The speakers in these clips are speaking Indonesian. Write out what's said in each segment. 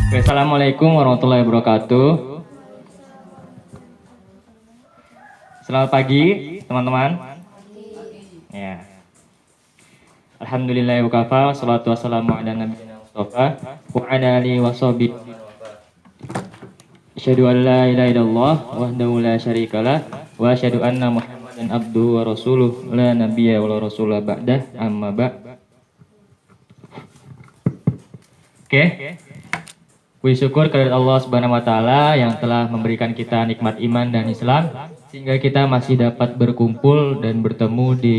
Assalamualaikum warahmatullahi wabarakatuh. Selamat pagi, teman-teman. Ya. Alhamdulillah wa kafa, salatu wassalamu ala nabiyina Mustafa wa ala alihi washabihi. Asyhadu an la ilaha illallah wahdahu la syarikalah wa asyhadu anna Muhammadan abduhu wa rasuluh la nabiyya wa la rasula ba'dah amma ba'. Oke. Puji syukur kepada Allah Subhanahu wa taala yang telah memberikan kita nikmat iman dan Islam sehingga kita masih dapat berkumpul dan bertemu di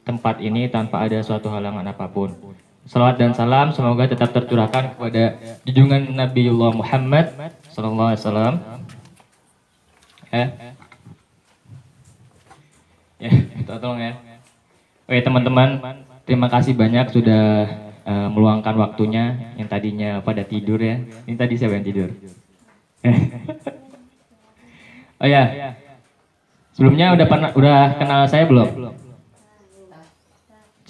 tempat ini tanpa ada suatu halangan apapun. Salawat dan salam semoga tetap tercurahkan kepada junjungan Nabiullah Muhammad sallallahu alaihi wasallam. Minta tolong ya. Oke teman-teman, terima kasih banyak sudah meluangkan waktunya yang tadinya pada tidur ya. Ini tadi siapa yang tidur? Oh ya. Sebelumnya udah kenal saya belum?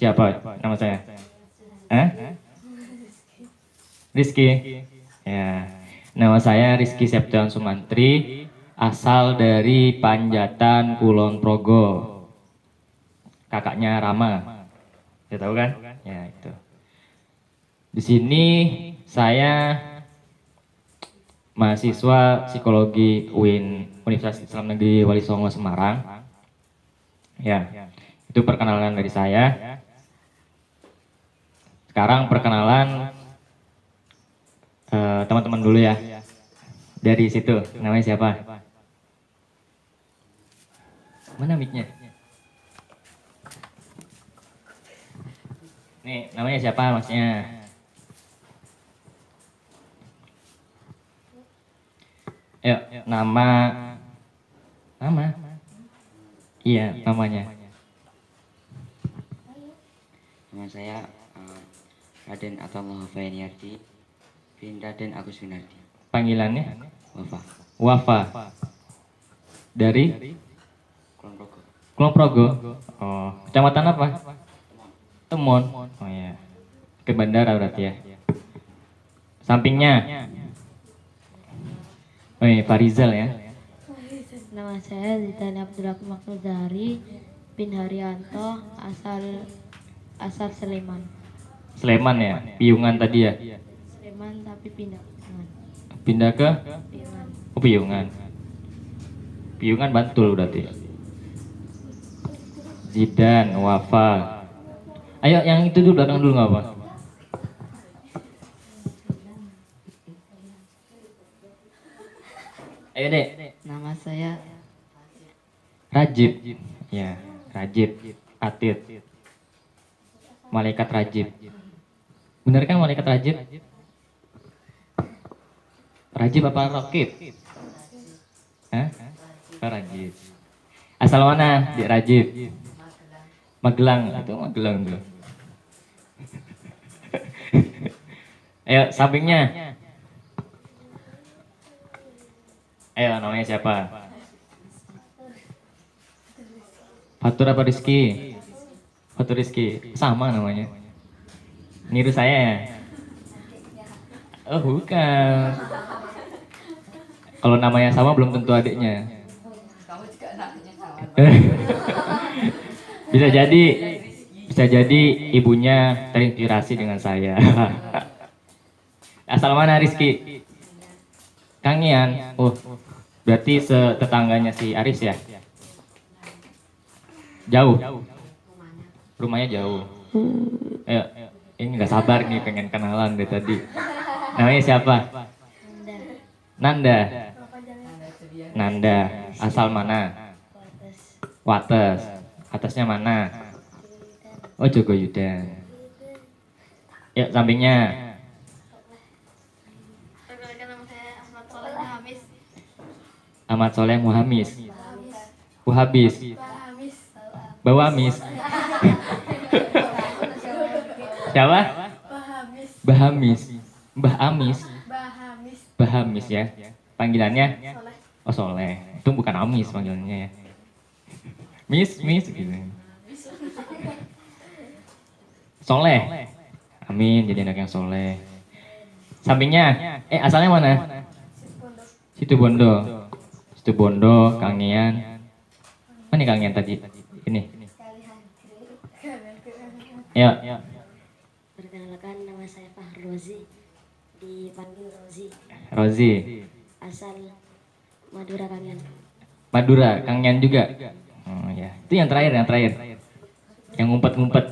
Siapa nama saya? Rizky. Ya. Nama saya Rizky Septian Sumantri, asal dari Panjatan Kulon Progo. Kakaknya Rama. Ya tahu kan? Ya itu. Di sini saya mahasiswa psikologi UIN Universitas Islam Negeri Wali Songo Semarang. Ya, itu perkenalan dari saya. Sekarang perkenalan teman-teman dulu ya. Dari situ, namanya siapa? Mana mic-nya? Nih, namanya siapa maksudnya? Yuk, nama. Iya, namanya. Nama saya Raden Atallah Fainiardi bin Raden Agus Winardi. Panggilannya? Wafa. Wafa. Dari? Kulon Progo. Kulon Progo. Oh, kecamatan apa? Temon. Oh ya. Ke bandara berarti ya. Sampingnya. Oh iya, Pak Rizal ya. Nama saya Zidane Abdurrahman Maknudari bin Haryanto, asal Sleman. Sleman ya, Piungan tadi ya. Sleman tapi pindah Piungan. Pindah ke? Piungan. Oh Piungan. Piungan Bantul berarti. Zidan, Wafa. Ayo yang itu dulu belakang dulu nggak apa? Ayo dek. Nama saya Rajib. Ya, Rajib. Atit. Malaikat Rajib. Bener kan malaikat Rajib? Rajib apa Rokib? Rajib. Asal mana? Di Rajib. Magelang. Itu Magelang tuh. Ayo sampingnya. Ayo namanya siapa? Fatur apa Rizky? Fatur Rizky. Sama namanya. Niru saya ya? Oh bukan. Kalau namanya sama belum tentu adiknya. Bisa jadi ibunya terinspirasi dengan saya. Asal mana Rizky? Kangian. Oh, berarti setetangganya si Aris ya? Jauh. Rumahnya jauh. Ayo, ini nggak sabar nih pengen kenalan dari tadi. Namanya siapa? Nanda. Nanda. Asal mana? Wates. Atasnya mana? Oh Jogoyudan. Yuk sampingnya. Ahmad Soleh Muhamis. Wahabis. Bawamis. Siapa? Bahamis. Mbah Amis. Bahamis ya. Panggilannya? Oh Soleh. Itu bukan Amis panggilannya ya. Miss gitu. Soleh. Amin, jadi anak yang soleh. Sampingnya, asalnya mana? Situbondo. Situbondo, Kangean. Mana Kangean tadi? Ini. Ya. Perkenalkan, nama saya Fahrozi, dipanggil Rozi, Rozi. asal Madura Kangen. Madura, Kangean juga. Oh ya. Itu yang terakhir. Yang ngumpet-ngumpet.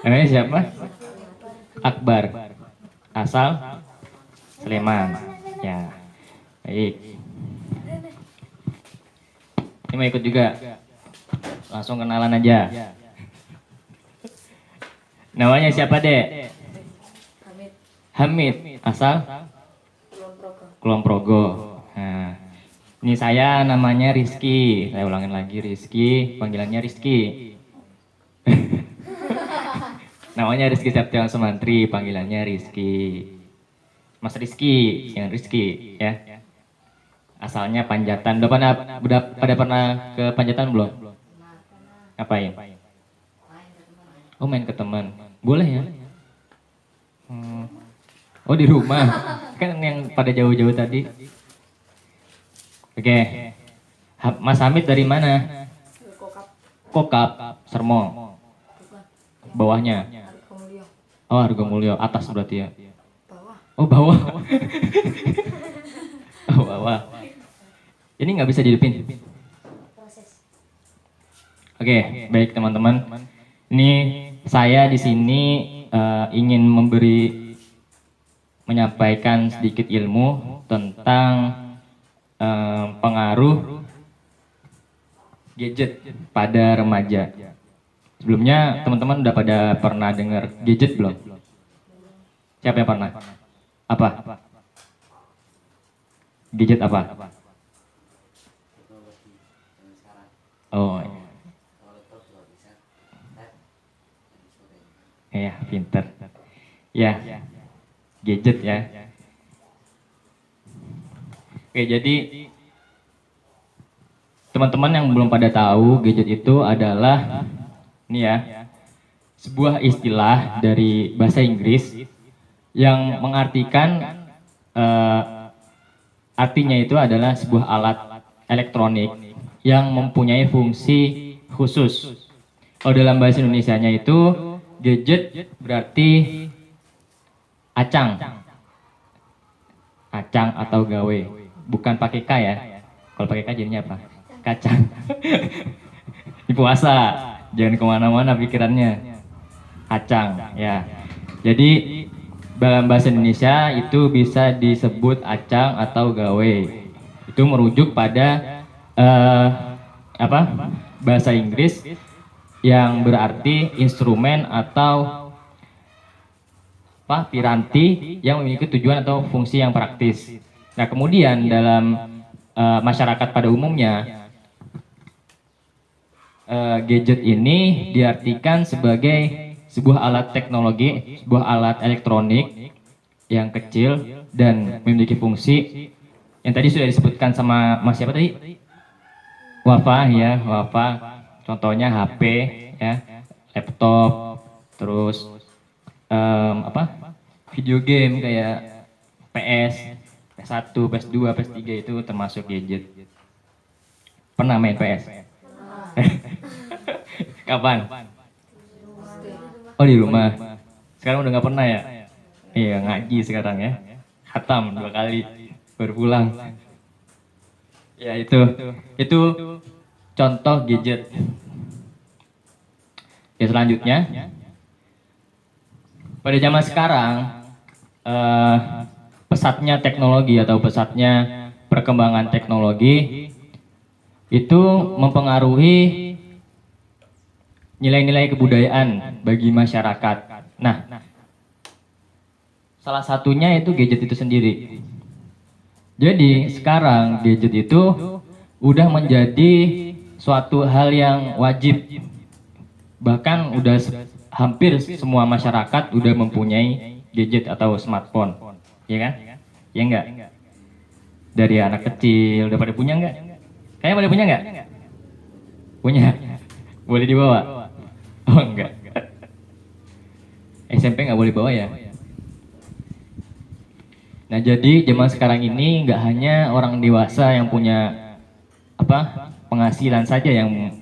Namanya siapa? Akbar. Asal Sleman. Ya. Baik. Ini mau ikut juga. Langsung kenalan aja. Namanya siapa, Dek? Hamid. Asal Kulon Progo. Nah, ini saya namanya Rizky. Saya ulangin lagi, Rizky. Panggilannya Rizky. Namanya Rizky Septian Sumantri. Panggilannya Rizky. Mas Rizky, yang Rizky, ya. Asalnya Panjatan. Udah pada pernah ke Panjatan belum? Ngapain? Oh, main ke teman. Boleh ya? Oh, di rumah. Kan yang pada jauh-jauh tadi. Oke. Mas Hamid dari mana? Kokap, Sermong. Bawahnya. Oh, Argomulyo. Atas berarti ya. Oh, bawah. Oh, bawah. Ini nggak bisa dihidupin. Oke, baik teman-teman. Ini saya di sini ingin menyampaikan sedikit ilmu tentang pengaruh gadget pada remaja. Sebelumnya teman-teman udah pada pernah dengar gadget belum? Siapa yang pernah? Apa? Gadget apa? Oh, ya, pinter. Ya, gadget ya. Oke, jadi teman-teman yang belum pada tahu, gadget itu adalah ini ya, sebuah istilah dari bahasa Inggris yang mengartikan artinya itu adalah sebuah alat elektronik yang mempunyai fungsi khusus. Kalau dalam bahasa Indonesianya itu gadget berarti acang atau gawe, bukan pakai K ya. Kalau pakai K jadinya apa? Kacang. Di puasa, jangan kemana-mana pikirannya. Acang, ya. Jadi dalam bahasa Indonesia itu bisa disebut acang atau gawe. Itu merujuk pada bahasa Inggris yang berarti instrumen atau piranti yang memiliki tujuan atau fungsi yang praktis. Nah, kemudian dalam masyarakat pada umumnya gadget ini diartikan sebagai sebuah alat teknologi, sebuah alat elektronik yang kecil dan memiliki fungsi yang tadi sudah disebutkan sama Mas siapa tadi? Wafa ya, Wafa. Contohnya HP ya, laptop, terus video game kayak PS, PS1, PS2, PS3 itu termasuk gadget. Pernah main PS? Kapan? Oh, di rumah. Sekarang udah nggak pernah ya? Iya, ngaji sekarang ya. Khatam 2 kali baru pulang. Ya itu contoh gadget. Ya, selanjutnya pada zaman sekarang pesatnya teknologi atau pesatnya perkembangan teknologi itu mempengaruhi nilai-nilai kebudayaan bagi masyarakat. Nah, salah satunya itu gadget itu sendiri. Jadi sekarang gadget itu udah menjadi suatu hal yang wajib. Bahkan udah hampir semua masyarakat udah mempunyai gadget atau smartphone. Ya kan? Ya enggak? Dari anak kecil udah pada punya enggak? Kayaknya pada punya enggak? Punya? Boleh dibawa? Oh enggak. SMP nggak boleh bawa ya? Nah jadi zaman sekarang ini nggak hanya orang dewasa yang punya penghasilan saja yang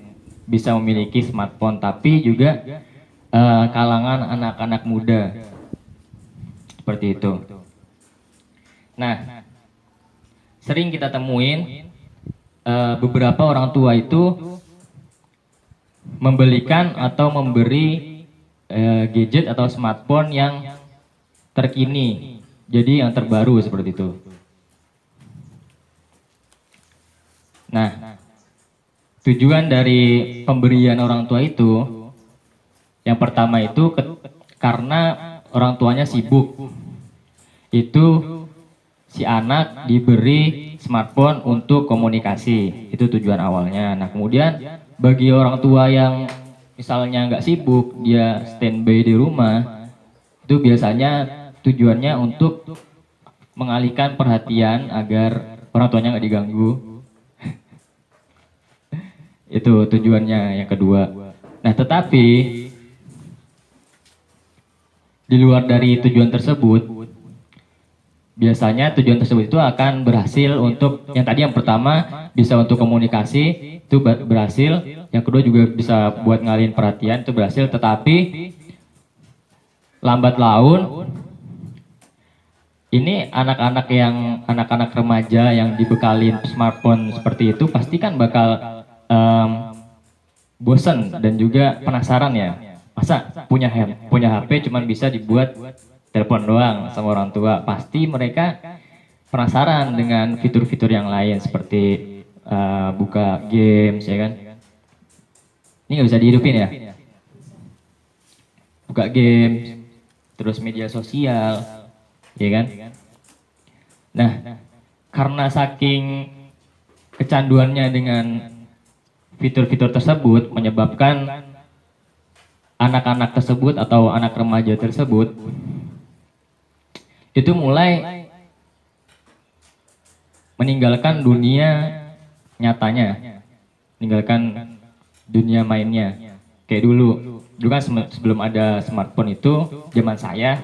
bisa memiliki smartphone, tapi juga kalangan anak-anak muda seperti itu. Nah sering kita temuin beberapa orang tua itu membelikan atau memberi gadget atau smartphone yang terkini, jadi yang terbaru seperti itu. Nah, tujuan dari pemberian orang tua itu, yang pertama itu karena orang tuanya sibuk, itu si anak diberi smartphone untuk komunikasi, itu tujuan awalnya. Nah kemudian bagi orang tua yang misalnya nggak sibuk, dia standby di rumah, itu biasanya tujuannya untuk mengalihkan perhatian agar orang tuanya nggak diganggu. Itu tujuannya yang kedua. Nah tetapi di luar dari tujuan tersebut, biasanya tujuan tersebut itu akan berhasil untuk yang tadi, yang pertama bisa untuk komunikasi, itu berhasil. Yang kedua juga bisa buat ngalihin perhatian, itu berhasil. Tetapi lambat laun ini anak-anak remaja yang dibekalin smartphone seperti itu pasti kan bakal bosen dan juga penasaran ya. Masa punya HP cuman bisa dibuat telepon doang sama orang tua. Pasti mereka penasaran dengan fitur-fitur yang lain seperti buka games, ya kan? Ini nggak bisa dihidupin ya? Buka games, terus media sosial, ya kan? Nah, karena saking kecanduannya dengan fitur-fitur tersebut menyebabkan anak-anak tersebut atau anak remaja tersebut itu mulai meninggalkan dunia nyatanya, meninggalkan dunia mainnya. Kayak dulu kan sebelum ada smartphone itu, zaman saya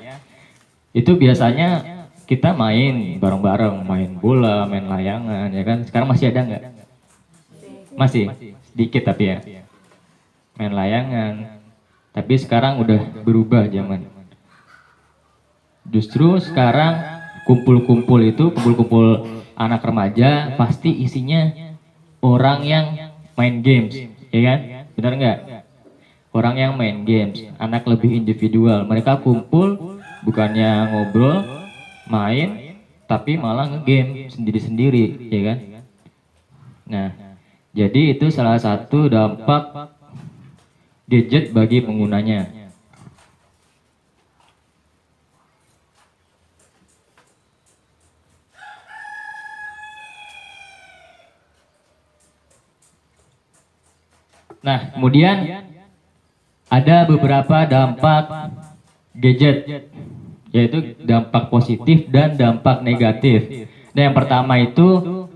itu biasanya kita main bareng-bareng, main bola, main layangan, ya kan? Sekarang masih ada nggak? Masih sedikit tapi ya, main layangan. Tapi sekarang udah berubah zaman. Justru sekarang kumpul anak remaja pasti isinya orang yang main games, ya kan? Benar nggak? Orang yang main games, anak lebih individual. Mereka kumpul bukannya ngobrol, main, tapi malah nge-game sendiri-sendiri, ya kan? Nah, jadi itu salah satu dampak gadget bagi penggunanya. Nah, kemudian ada beberapa dampak gadget, yaitu dampak positif dan dampak negatif. Nah, yang pertama itu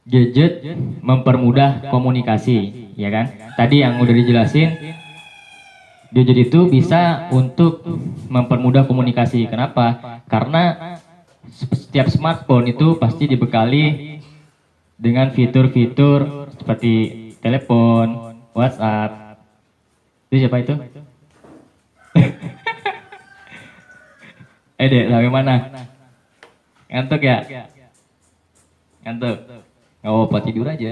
gadget mempermudah komunikasi, ya kan? Tadi yang udah dijelasin, gadget itu bisa untuk mempermudah komunikasi. Kenapa? Karena setiap smartphone itu pasti dibekali dengan fitur-fitur seperti telepon, WhatsApp. Itu siapa itu? Dek, bagaimana? Ngantuk ya? Ngantuk? Nggak apa-apa, tidur aja.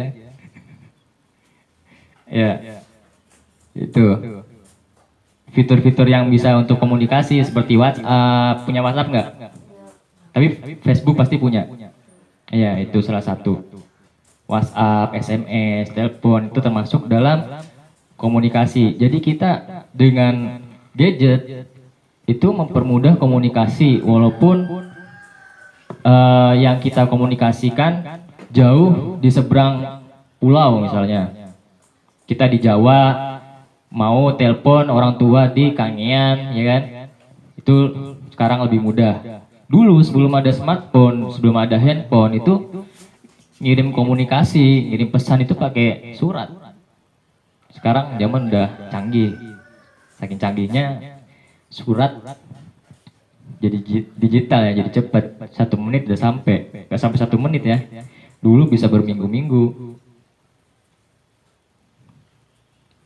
Ya, itu fitur-fitur yang bisa untuk komunikasi seperti WhatsApp. Punya WhatsApp nggak? Tapi Facebook pasti punya. Ya, itu salah satu. WhatsApp, SMS, telepon itu termasuk dalam komunikasi. Jadi kita dengan gadget itu mempermudah komunikasi, walaupun yang kita komunikasikan jauh di seberang pulau. Misalnya kita di Jawa mau telepon orang tua di Kangean, ya kan? Itu sekarang lebih mudah. Dulu sebelum ada smartphone, sebelum ada handphone, itu ngirim komunikasi, ngirim pesan itu pakai surat. Sekarang zaman udah canggih. Saking canggihnya surat jadi digital ya, jadi cepet. 1 menit udah sampai. Gak sampai 1 menit ya. Dulu bisa berminggu-minggu.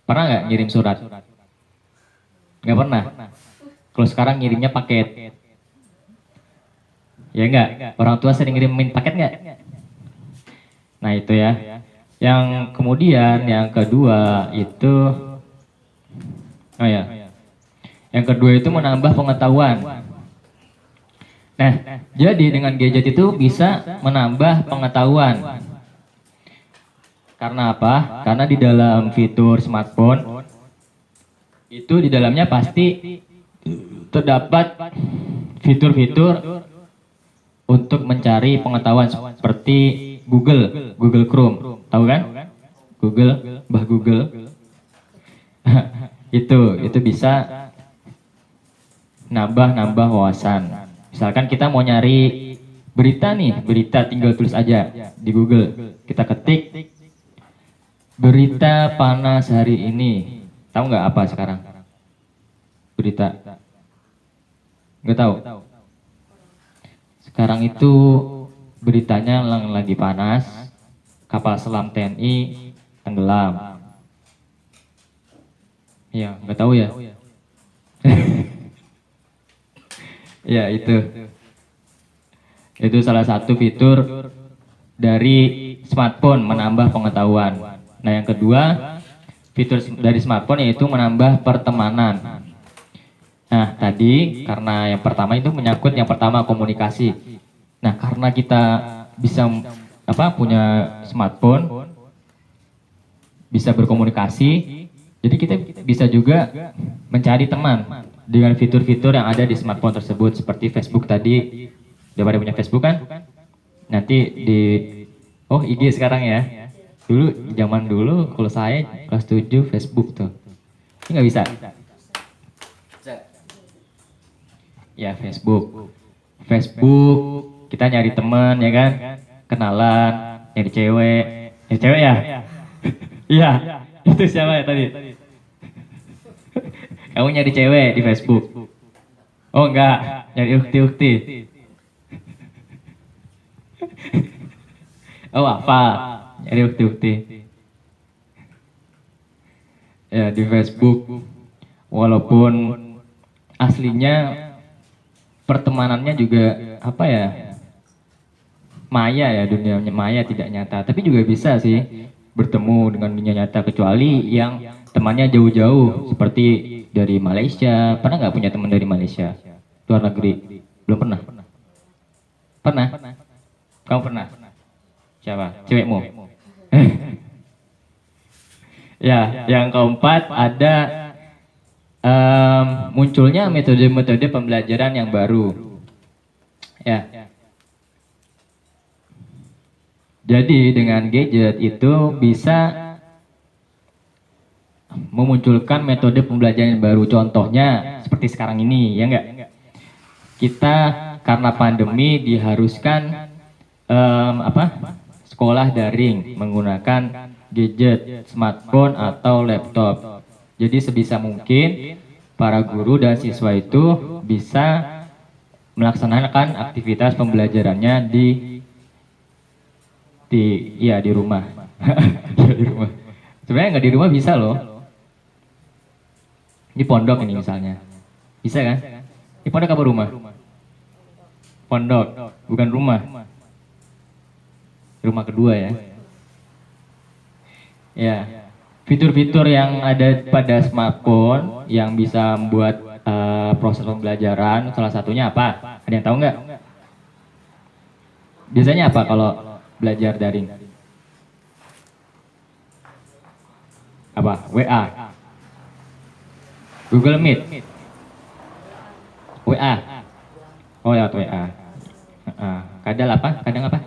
Pernah nggak ngirim surat? Nggak pernah. Kalau sekarang ngirimnya paket. Ya enggak? Orang tua sering ngirimin paket nggak? Nah itu ya. Yang kemudian yang kedua itu, oh ya, yang kedua itu menambah pengetahuan. Nah, jadi dengan gadget itu bisa menambah pengetahuan. Karena apa? Karena di dalam fitur smartphone itu di dalamnya pasti terdapat fitur-fitur untuk mencari pengetahuan seperti Google Chrome, tahu kan? Mbah Google. itu bisa nambah wawasan. Misalkan kita mau nyari berita nih, berita tinggal tulis aja di Google. Kita ketik berita panas hari ini. Tahu nggak apa sekarang? Berita. Nggak tahu. Sekarang itu beritanya lagi panas. Kapal selam TNI tenggelam. Ya, nggak tahu ya. Ya itu. Itu salah satu fitur dari smartphone menambah pengetahuan. Nah yang kedua, fitur dari smartphone yaitu menambah pertemanan. Nah tadi karena yang pertama itu menyangkut yang pertama komunikasi. Nah karena kita bisa punya smartphone, bisa berkomunikasi, jadi kita bisa juga mencari teman dengan fitur-fitur yang ada di smartphone tersebut seperti Facebook tadi. Udah pada punya Facebook kan? Nanti di IG sekarang ya. Dulu zaman dulu kalau saya kelas 7 Facebook tuh. Ini nggak bisa. Ya Facebook kita nyari teman ya kan, kenalan, nyari cewek ya. Iya, itu siapa ya tadi? Kamu nyari cewek di Facebook? Oh enggak, nyari ukti. Oh apa? Nyari ukti. Ya di Facebook, walaupun aslinya pertemanannya juga maya ya, dunia maya tidak nyata, tapi juga bisa sih bertemu dengan dunia nyata, kecuali yang temannya jauh-jauh seperti dari Malaysia. Pernah nggak punya teman dari Malaysia? Luar negeri? Belum pernah? Pernah? Kamu pernah? Siapa? Cewekmu? Ya, yang keempat ada munculnya metode-metode pembelajaran yang baru. Ya. Jadi dengan gadget itu bisa memunculkan metode pembelajaran yang baru. Contohnya seperti sekarang ini, ya enggak? Kita karena pandemi diharuskan sekolah daring menggunakan gadget, smartphone atau laptop. Jadi sebisa mungkin para guru dan siswa itu bisa melaksanakan aktivitas pembelajarannya di rumah. Di rumah. Sebenarnya nggak di rumah bisa loh. Ini pondok ini misalnya, bisa kan? Ini pondok apa rumah? Pondok, bukan rumah. Rumah kedua ya. Ya, fitur-fitur yang ada pada smartphone yang bisa membuat proses pembelajaran, salah satunya apa? Ada yang tahu nggak? Biasanya apa kalau belajar daring? Apa? WA, Google Meet, WA. Oh ya, WA. Kadang apa?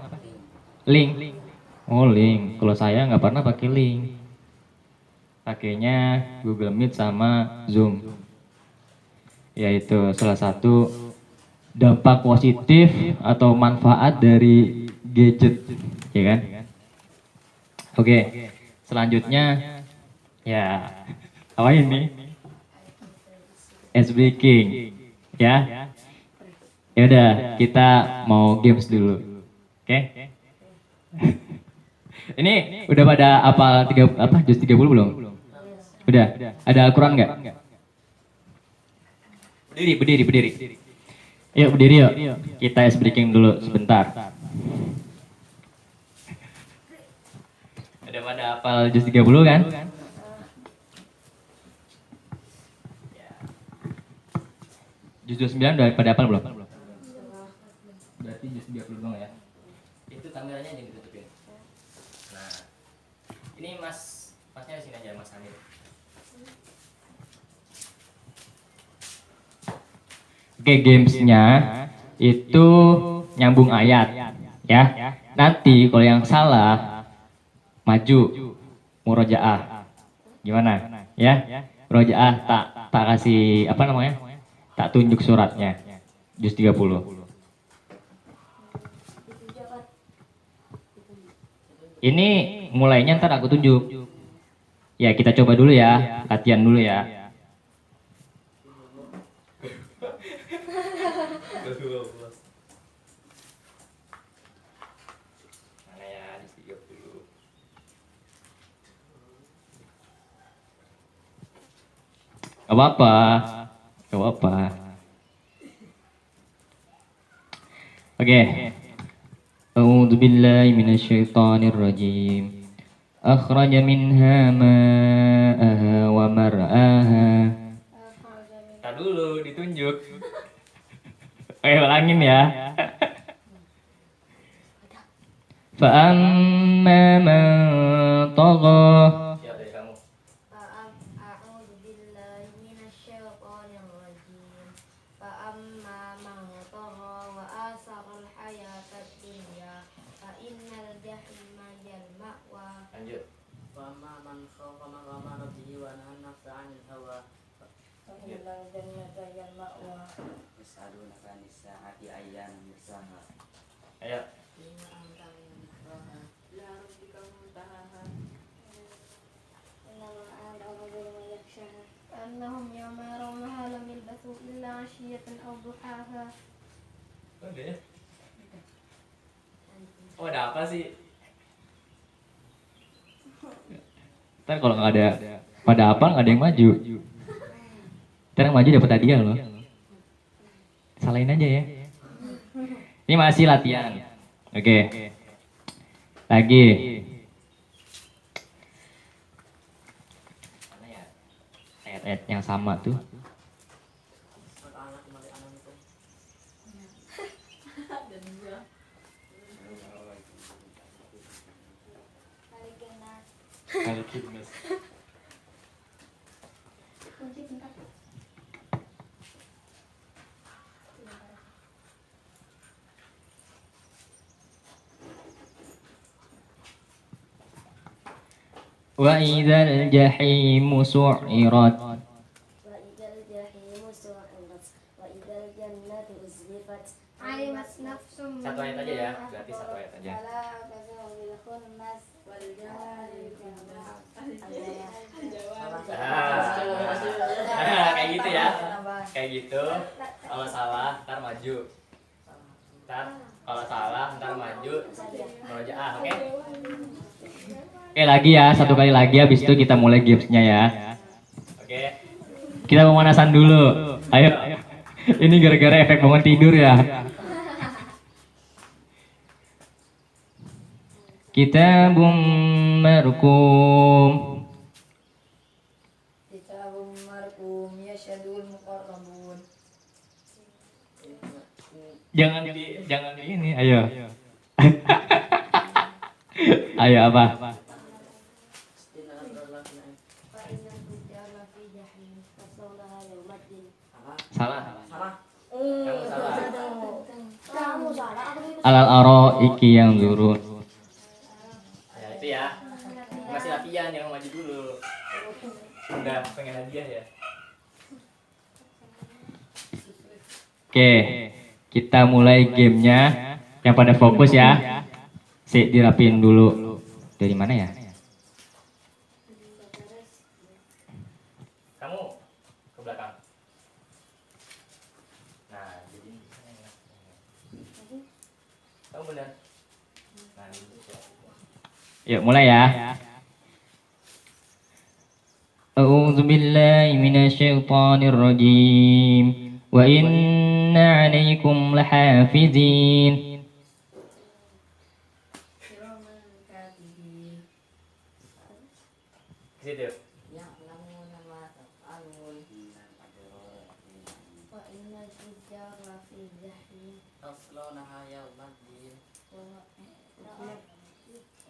Link. Oh link. Kalau saya nggak pernah pakai link. Pakainya Google Meet sama Zoom. Yaitu salah satu dampak positif atau manfaat dari gadget, ya kan? Oke. Selanjutnya Ya, apa ini? Ice breaking. Ya. Ya udah, kita mau games dulu. Oke? Ini udah pada apa juz 30 belum? Udah. Ada Al-Qur'an enggak? Berdiri. Yuk berdiri yuk. Kita ice breaking dulu sebentar. Udah pada hafal juz 30 kan? Juz 29 udah pada hafal belum? Berarti juz 30 doang ya. Itu kameranya yang ditutupin. Nah, ini masnya di sini aja Mas Hamid. Oke, gamesnya itu nyambung ayat, ya. Nanti kalau yang salah maju murojaah. Gimana? Ya? Murojaah tak kasih apa namanya? Tak tunjuk suratnya. Juz 30. Ini mulainya ntar aku tunjuk. Ya, kita coba dulu ya, latihan dulu ya. Mana ya, di 30. Gak apa-apa. Oke. A'udzu billahi minasyaitonir rajim. Akhraja minha ma'aha wa mar'aha. Tar dulu ditunjuk. Oke, ulangin ya. Fa'amma man tagha. Siap dari kamu. A'udzu billahi minasyaitonir rajim. Fa'amma man tagha wa asara al-hayatad dunya fa innal jahima hiyal ma'wa. Lanjut. Wama man khafa maqama rabbih wa nahan nafsa 'anil hawa fa innal jannata hiyal ma'wa. Yas'alunaka 'anis sa'ati ayyana mursaha. Ayo. Lima anta min raha la rabbika muntahaha. Annahum yawma yarawnaha lam yalbathu illa 'ashiyatan aw duhaha. Oh, ada apa sih? Ntar kalau nggak ada pada apa nggak ada yang maju. Ntar yang maju dapat hadiah loh. Salahin aja ya. Ini masih latihan. Oke. Lagi. Mana ya? Ayat-ayat yang sama tuh. Wa idzal jahimu su'irat. وإذا الجحيم سعرت وإذا الجنة أزلفت Alimat nafsum Satu ayat aja ya, berarti satu ayat aja. Fala tazawil khunnas wal jahali Kayak gitu ya. Kayak gitu. Kalau salah ntar maju. Ntar kalau salah ntar maju. Murojaah, oke? Oke, lagi ya, satu kali lagi habis itu kita mulai gamesnya ya. Oke. Kita pemanasan dulu. Ayo. Ini gara-gara efek bangun tidur ya. Kitabum marqum. Kitabum marqum yashadul muqarrabun. Jangan di ini, ayo. Ayo apa? فإن الفجار في جحيم يصلونها يوم الدين. Salah. Kamu salah, aku itu Alal araiki yang turun. Ya itu ya. Masih latihan, jangan maju dulu. Udah pengen hadiah ya. Oke, kita mulai gamenya. Yang pada fokus ya. Dirapin dulu. Dari mana ya? Kamu benar. Yuk mulai ya. A'udzu billahi minasyaitonir rajim. Wa inna 'alaikum lahafizin. kiraman katibin Gitu. ya'lamuna ma taf'alun Wa innal fujjar lafi jahim. taslawnaha yawmal din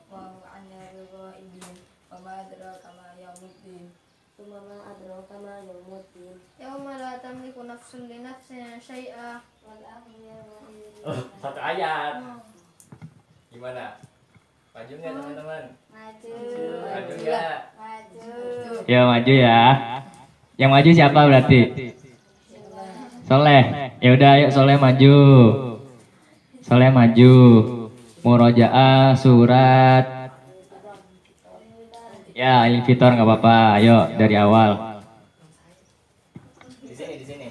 wa anna al-ghaibin wa ma adraka ma yawmuddin Tsumma ma adraka ma yawmuddin. yawma la tamliku nafsun li nafsin syai'a Wal amru yawma idzin Oh, satu ayat. Gimana? Maju nggak teman-teman? maju. Maju nggak? Maju. Ya maju ya. Yang maju siapa berarti? Soleh. Ya udah, yuk Soleh maju. Soleh maju. Murojaah surat. Ya, Ilfitor nggak apa-apa. Ayo dari awal. Di sini, di sini.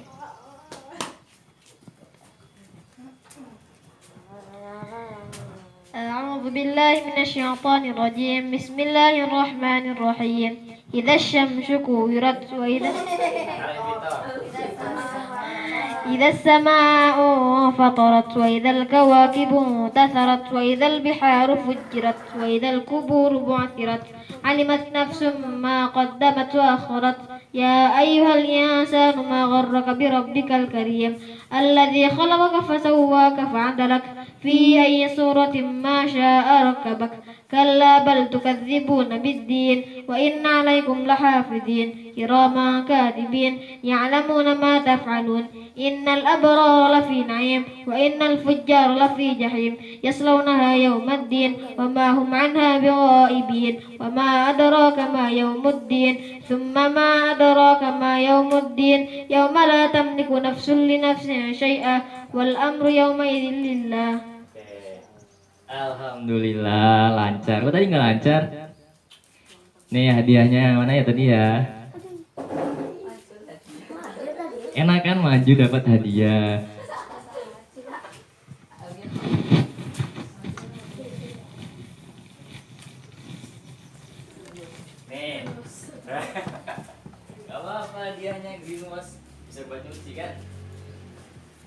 أعوذ بالله من الشيطان الرجيم بسم الله الرحمن الرحيم إذا الشمس كورت إذا السماء فطرت وإذا الكواكب انتثرت وإذا البحار فجرت وإذا القبور بعثرت علمت نفس ما قدمت وأخرت يا أيها الإنسان ما غرك بربك الكريم الذي خلقك فسواك فعدلك في أي صورة ما شاء ركبك كلا بل تكذبون بالدين وإن عليكم لحافظين كراما كاتبين يعلمون ما تفعلون إن الأبرار لفي نعيم وإن الفجار لفي جحيم يصلونها يوم الدين وما هم عنها بغائبين وما أدراك ما يوم الدين ثم ما أدراك ما يوم الدين يوم لا تملك نفس لنفس شيئا والأمر يومئذ لله. Alhamdulillah lancar. Kok tadi nggak lancar? Nih hadiahnya mana ya tadi ya? Enak kan maju dapat hadiah. Nih. Gak apa-apa hadiahnya Green Wash bisa buat nyuci kan?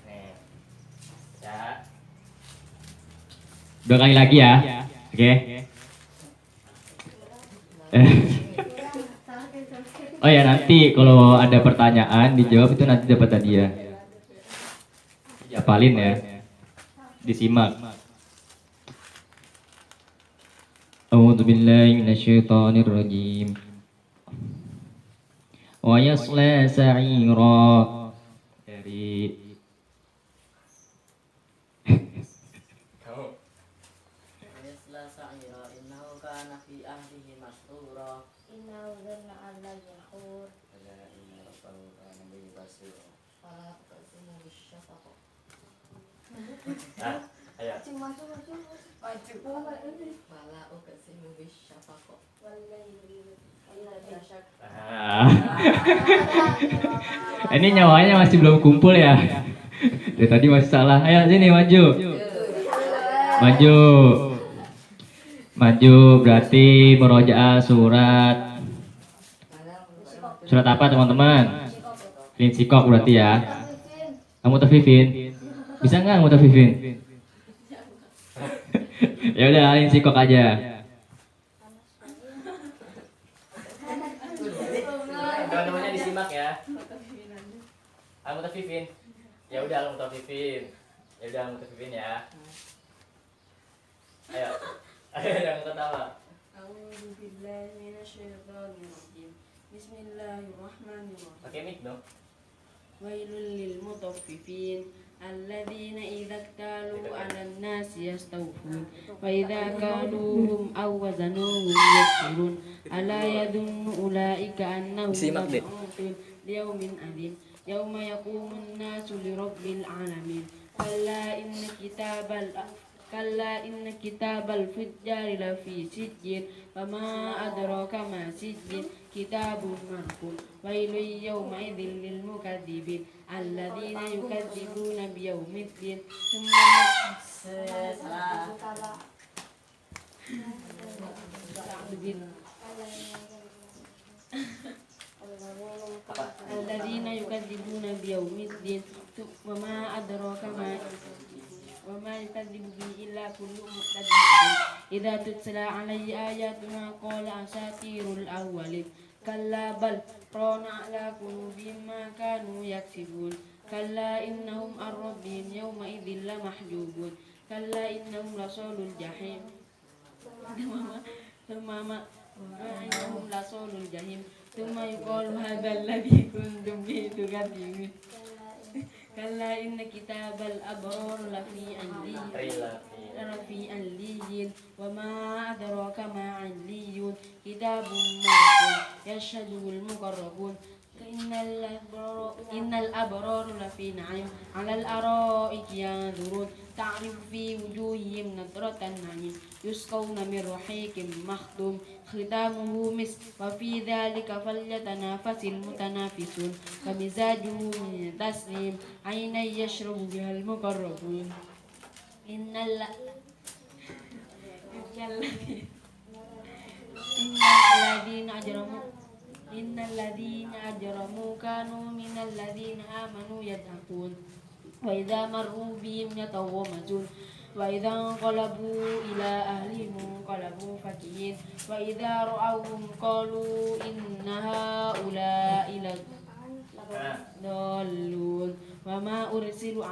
Nih. Ya. Dua kali lagi ya. Oke. Oh ya nanti kalau ada pertanyaan dijawab itu nanti dapat hadiah. Dihafalin ya. Disimak. A'udzu billahi minasyaitonir rajim. Wa yasla sa'ira. Dari yasla sa'ira innahu kana fi ahlihi masrura Innahu dhanna an lan yahur. fala tuqsimu bisyafaq Ayo. fala uqsimu bisyafaq Ini nyawanya masih belum kumpul ya. Dari tadi masih salah. Ayo sini maju. Maju. Maju berarti murojaah surat. Surat apa teman-teman? Linsikok berarti ya. Kamu tafifin. Bisa nggak kamu tafifin? Ya udah linsikok aja. Teman-temannya disimak ya. Kamu tafifin. Ya udah kamu tafifin. Ya udah kamu tafifin ya. Ayo. Ayo jangan ketawa. A'udzu billahi minasyaitonir rajim bismillahirrahmanirrahim Pakai mic dong. wailul lil mutaffifin alladzina idza iktalu 'alan nasi yastawfun wa idza kaluhum aw wazanuhum yakhsirun ala yadhunnu ulaika annahum mab'utun liyawmin adzim yawma yaqumun nasu lirabbil alamin kalla inna kitabal fujjari lafi sijjin wa ma adraka ma sijjin كتاب مرقوم ويل يومئذ للمكذبين الذين يكذبون بيوم الدين ثم الذين يكذبون بيوم الدين وما أدراك وما يكذب به إلا كل معتد إذا تتلى عليه آياتنا قال أساطير الأولين كلا بل ران على قلوبهم ما كانوا يكسبون كلا إنهم عن ربهم يومئذ لمحجوبون كلا إنهم لصال الجحيم ثم إنهم لصال الجحيم ثم يقال هذا الذي كنتم به تكذبون كلا إن كتاب الأبرار لفي عليين وما أدراك ما عليون كتاب مرقوم يشهده المقربون إن الأبرار لفي نعيم على الأرائك ينظرون تعرف في وجوههم نضرة النعيم يسقون من رحيق مختوم ختامه مسك وفي ذلك فليتنافس المتنافسون ومزاجه من تسنيم عينا يشرب بها المقربون إن الذين أجرموا كانوا من الذين آمنوا يضحكون وإذا مروا بهم يتغامزون وإذا انقلبوا إلى أهلهم انقلبوا فكهين وإذا رأوهم قالوا إن هؤلاء لضالون وما أرسلوا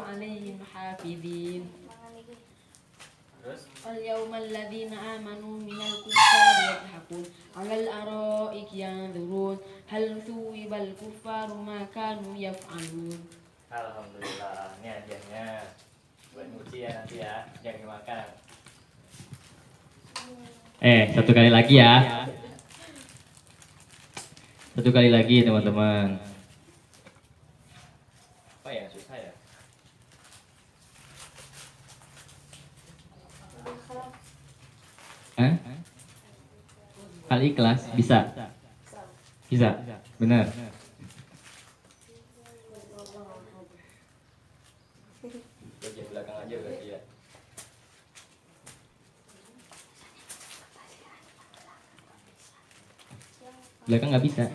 عليهم حافظين اليوم الذين آمنوا من الكفار يضحكون على الأرائك ينظرون هل ثوب الكفار ما كانوا يفعلون. Alhamdulillah, ini hadiahnya buat Muci ya nanti ya, jangan dimakan. Satu kali lagi ya. Satu kali lagi teman-teman. Apa ya, susah ya? Al-Ikhlas bisa? Bisa, benar. Bagian belakang aja berarti ya. Belakang nggak bisa.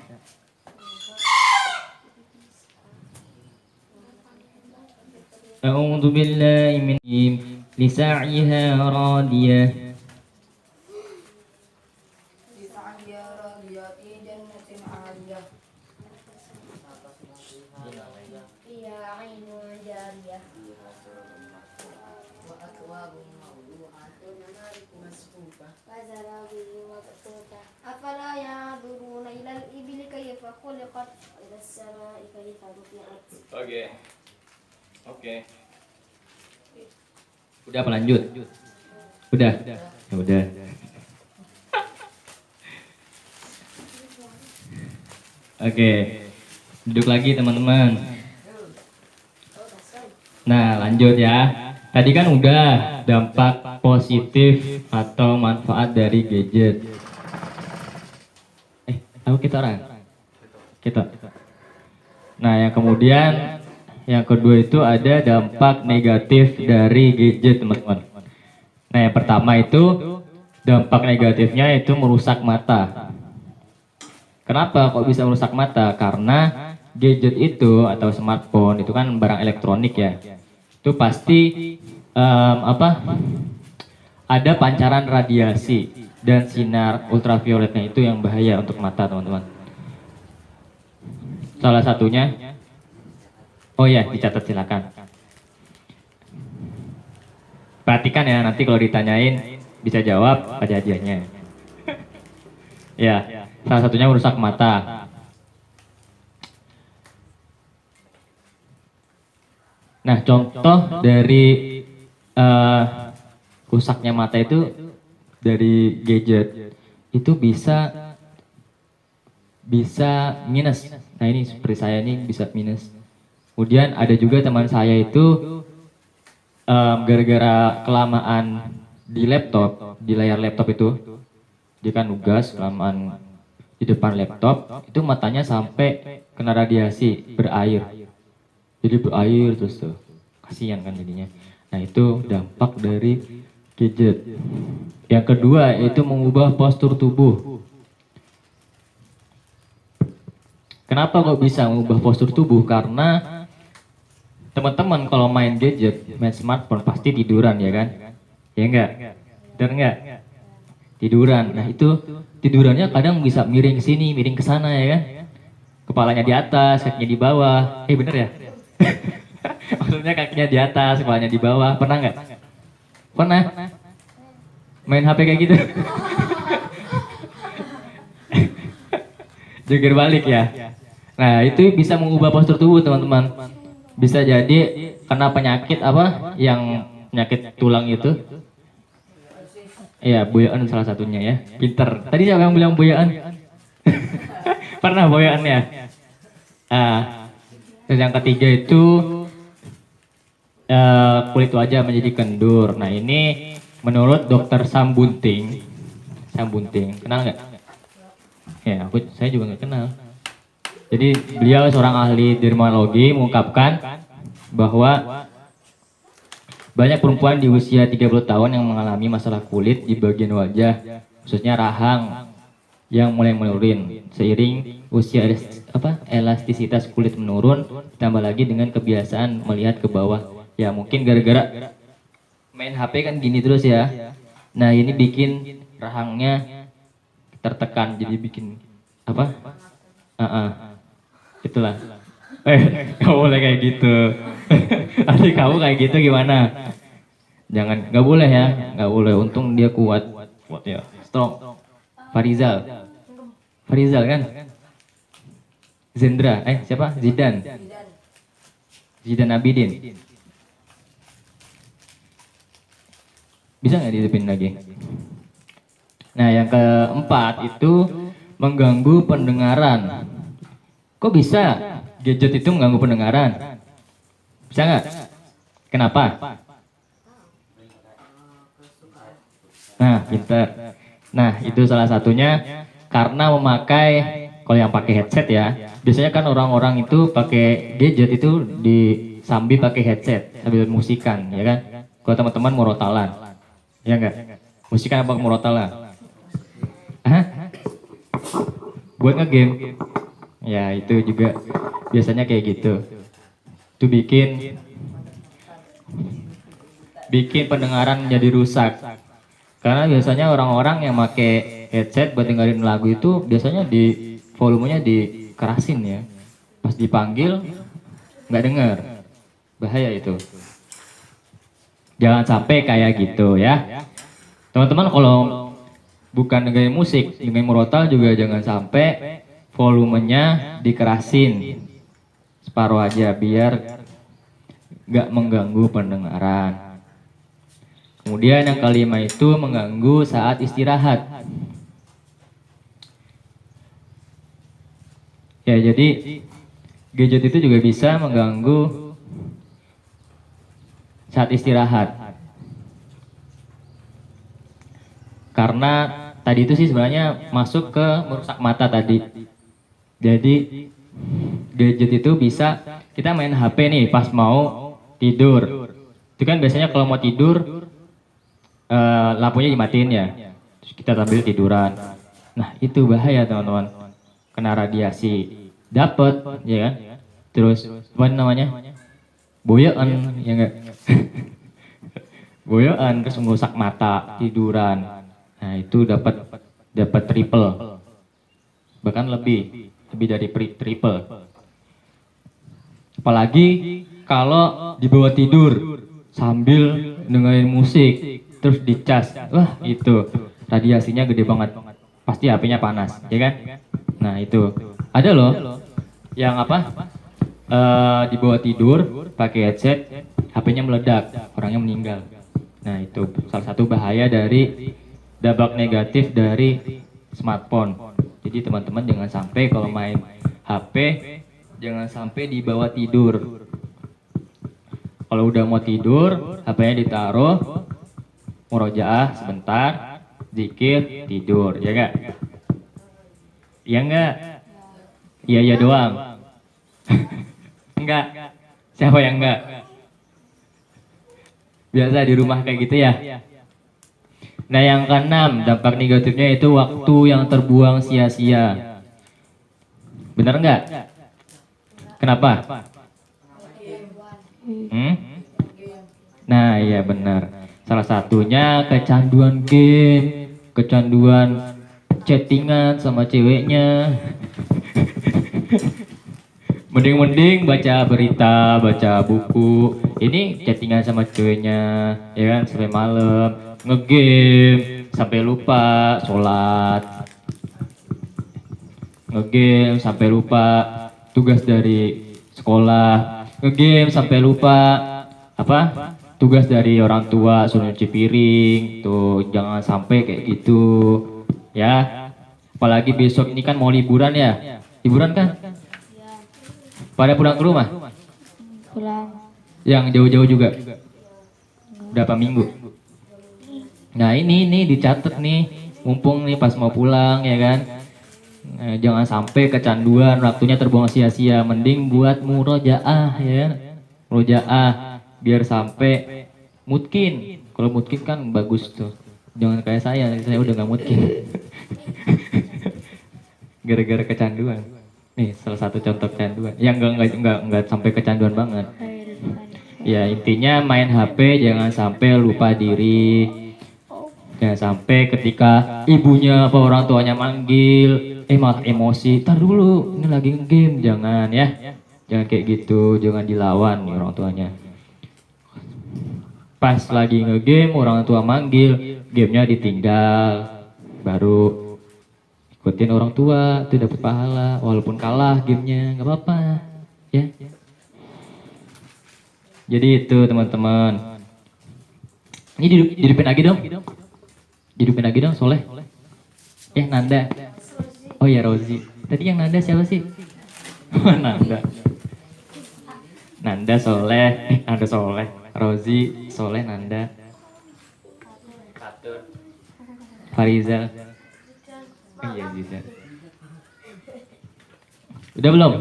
A'udzu billahi min lisa'yiha radiyah. أفلا ينظرون إلى الإبل كيف خلقت وإلى السماء كيف رفعت. Oke. Udah apa lanjut? Udah. Ya udah. Oke. Duduk lagi teman-teman. Nah, lanjut ya. Tadi kan udah dampak positif atau manfaat dari gadget. Tahu kita orang? Kita. Nah, yang kemudian yang kedua itu ada dampak negatif dari gadget, teman-teman. Nah, yang pertama itu dampak negatifnya itu merusak mata. Kenapa kok bisa merusak mata? Karena gadget itu atau smartphone itu kan barang elektronik ya. Itu pasti ada pancaran radiasi dan sinar ultravioletnya itu yang bahaya untuk mata, teman-teman. Salah satunya, oh ya, dicatat silakan. Perhatikan ya, nanti kalau ditanyain bisa jawab, ada hadiahnya. Ya, salah satunya merusak mata. Nah, contoh dari rusaknya mata itu dari gadget itu bisa minus. Nah, ini seperti saya ini bisa minus. Kemudian ada juga teman saya itu gara-gara kelamaan di laptop, di layar laptop itu, dia kan nugas kelamaan di depan laptop, itu matanya sampai kena radiasi berair. Jadi berair terus tuh, kasihan kan jadinya. Nah itu dampak dari gadget. Yang kedua itu mengubah postur tubuh. Kenapa kok bisa mengubah postur tubuh? Karena teman-teman kalau main gadget, main smartphone pasti tiduran ya kan? Ya enggak? Bener enggak? Tiduran. Nah itu tidurannya kadang bisa miring sini, miring ke sana ya kan? Kepalanya di atas, kakinya di bawah. Bener ya? Maksudnya kakinya di atas, kepalanya di bawah. Pernah nggak? Pernah? Main HP kayak gitu? Jungkir balik ya? Nah itu bisa mengubah postur tubuh teman-teman. Bisa jadi kena penyakit apa? Yang penyakit tulang itu. Iya, boyaan salah satunya ya. Pinter. Tadi siapa yang bilang boyaan? Pernah boyaan ya? Terus yang ketiga itu kulit wajah menjadi kendur. Nah ini menurut dokter Sam Bunting. Sam Bunting, kenal nggak? Ya, saya juga nggak kenal. Jadi beliau seorang ahli dermatologi mengungkapkan bahwa banyak perempuan di usia 30 tahun yang mengalami masalah kulit di bagian wajah, khususnya rahang yang mulai menurun seiring usia elastisitas kulit menurun, ditambah lagi dengan kebiasaan melihat ke bawah. Ya mungkin gara-gara main HP kan gini terus ya. Nah ini bikin rahangnya tertekan, jadi bikin apa? Itulah. Gak boleh kayak gitu. Nanti kamu kayak gitu gimana? Jangan, nggak boleh ya, nggak boleh. Untung dia kuat ya, strong. Farizal kan? Zendra, siapa? Zidan Abidin. Bisa nggak dihidupin lagi? Nah yang keempat itu mengganggu pendengaran. Kok bisa gadget itu mengganggu pendengaran? Bisa nggak? Kenapa? Nah, pintar. Nah, itu salah satunya karena memakai, kalau yang pakai headset ya, biasanya kan orang-orang itu pakai gadget itu disambi pakai headset sambil musikan, ya kan? Kalau teman-teman murotalan, ya enggak? Musikan apa murotalan? Buat nge-game. Ya, itu juga biasanya kayak gitu. Itu bikin pendengaran jadi rusak. Karena biasanya orang-orang yang pakai headset buat dengerin lagu itu biasanya di volumenya dikerasin ya. Pas dipanggil nggak denger. Bahaya itu. Jangan sampai kayak gitu ya. Teman-teman kalau bukan dengerin musik, dengerin murotal juga jangan sampai volumenya dikerasin. Separuh aja biar nggak mengganggu pendengaran. Kemudian yang kelima itu mengganggu saat istirahat. Ya jadi gadget itu juga bisa mengganggu saat istirahat. Karena tadi itu sih sebenarnya masuk ke merusak mata tadi. Jadi gadget itu bisa kita main HP nih pas mau tidur. Itu kan biasanya kalau mau tidur lampunya dimatiin ya, terus kita sambil tiduran. Nah itu bahaya teman-teman, kena radiasi dapet ya kan, terus apa namanya boyaan ya enggak? Boyaan terus merusak mata tiduran. Nah itu dapat triple, bahkan lebih dari triple. Apalagi kalau dibawa tidur sambil dengerin musik terus dicas, wah itu radiasinya gede banget, pasti HP-nya panas, ya kan? Nah itu ada loh yang dibawa tidur pakai headset, HP-nya meledak, orangnya meninggal. Nah itu salah satu bahaya dari dampak negatif dari smartphone. Jadi teman-teman jangan sampai kalau main HP jangan sampai dibawa tidur. Kalau udah mau tidur, HP-nya ditaruh, murojaah sebentar, zikir, tidur, ya enggak? Iya enggak? Iya iya doang. Enggak. Siapa yang enggak? Biasa di rumah kayak gitu ya. Nah, yang keenam, dampak negatifnya itu waktu yang terbuang sia-sia. Benar enggak? Kenapa? Nah, iya benar. Salah satunya kecanduan game, kecanduan chattingan sama ceweknya. Mending baca berita, baca buku. Ini chattingan sama ceweknya, ya kan, sampai malam, ngegame sampai lupa sholat, ngegame sampai lupa tugas dari sekolah, ngegame sampai lupa apa? Tugas dari orang tua, suruh nyuci piring. Tuh, jangan sampai kayak gitu, ya. Apalagi besok ini kan mau liburan ya. Liburan kan? Pada pulang ke rumah? Pulang. Yang jauh-jauh juga? Berapa minggu? Nah ini dicatat nih, mumpung nih pas mau pulang ya kan. Nah, jangan sampai kecanduan, waktunya terbuang sia-sia. Mending buat murojaah ya, murojaah biar sampai mutkin. Kalau mutkin kan bagus tuh. Jangan kayak saya udah nggak mutkin. Gara-gara kecanduan. Nih salah satu contoh kecanduan. Yang enggak sampai kecanduan banget. Ya intinya main HP jangan sampai lupa diri. Jangan sampai ketika ibunya apa orang tuanya manggil, malah emosi. Tar dulu, ini lagi game, jangan ya. Jangan kayak gitu, jangan dilawan nih orang tuanya. Pas lagi ngegame orang tua manggil, gamenya ditinggal, baru ikutin orang tua, itu dapat pahala walaupun kalah gamenya, nggak apa-apa ya. Jadi itu teman-teman. Ini dihidupin lagi dong. Hidupin lagi dong, Soleh. Nanda. Oh ya Rozi. Tadi yang Nanda siapa sih? Nanda. Nanda Soleh. Nanda Soleh. Rozi, Soleh, Nanda. Farizal. Iya bisa. Udah belum?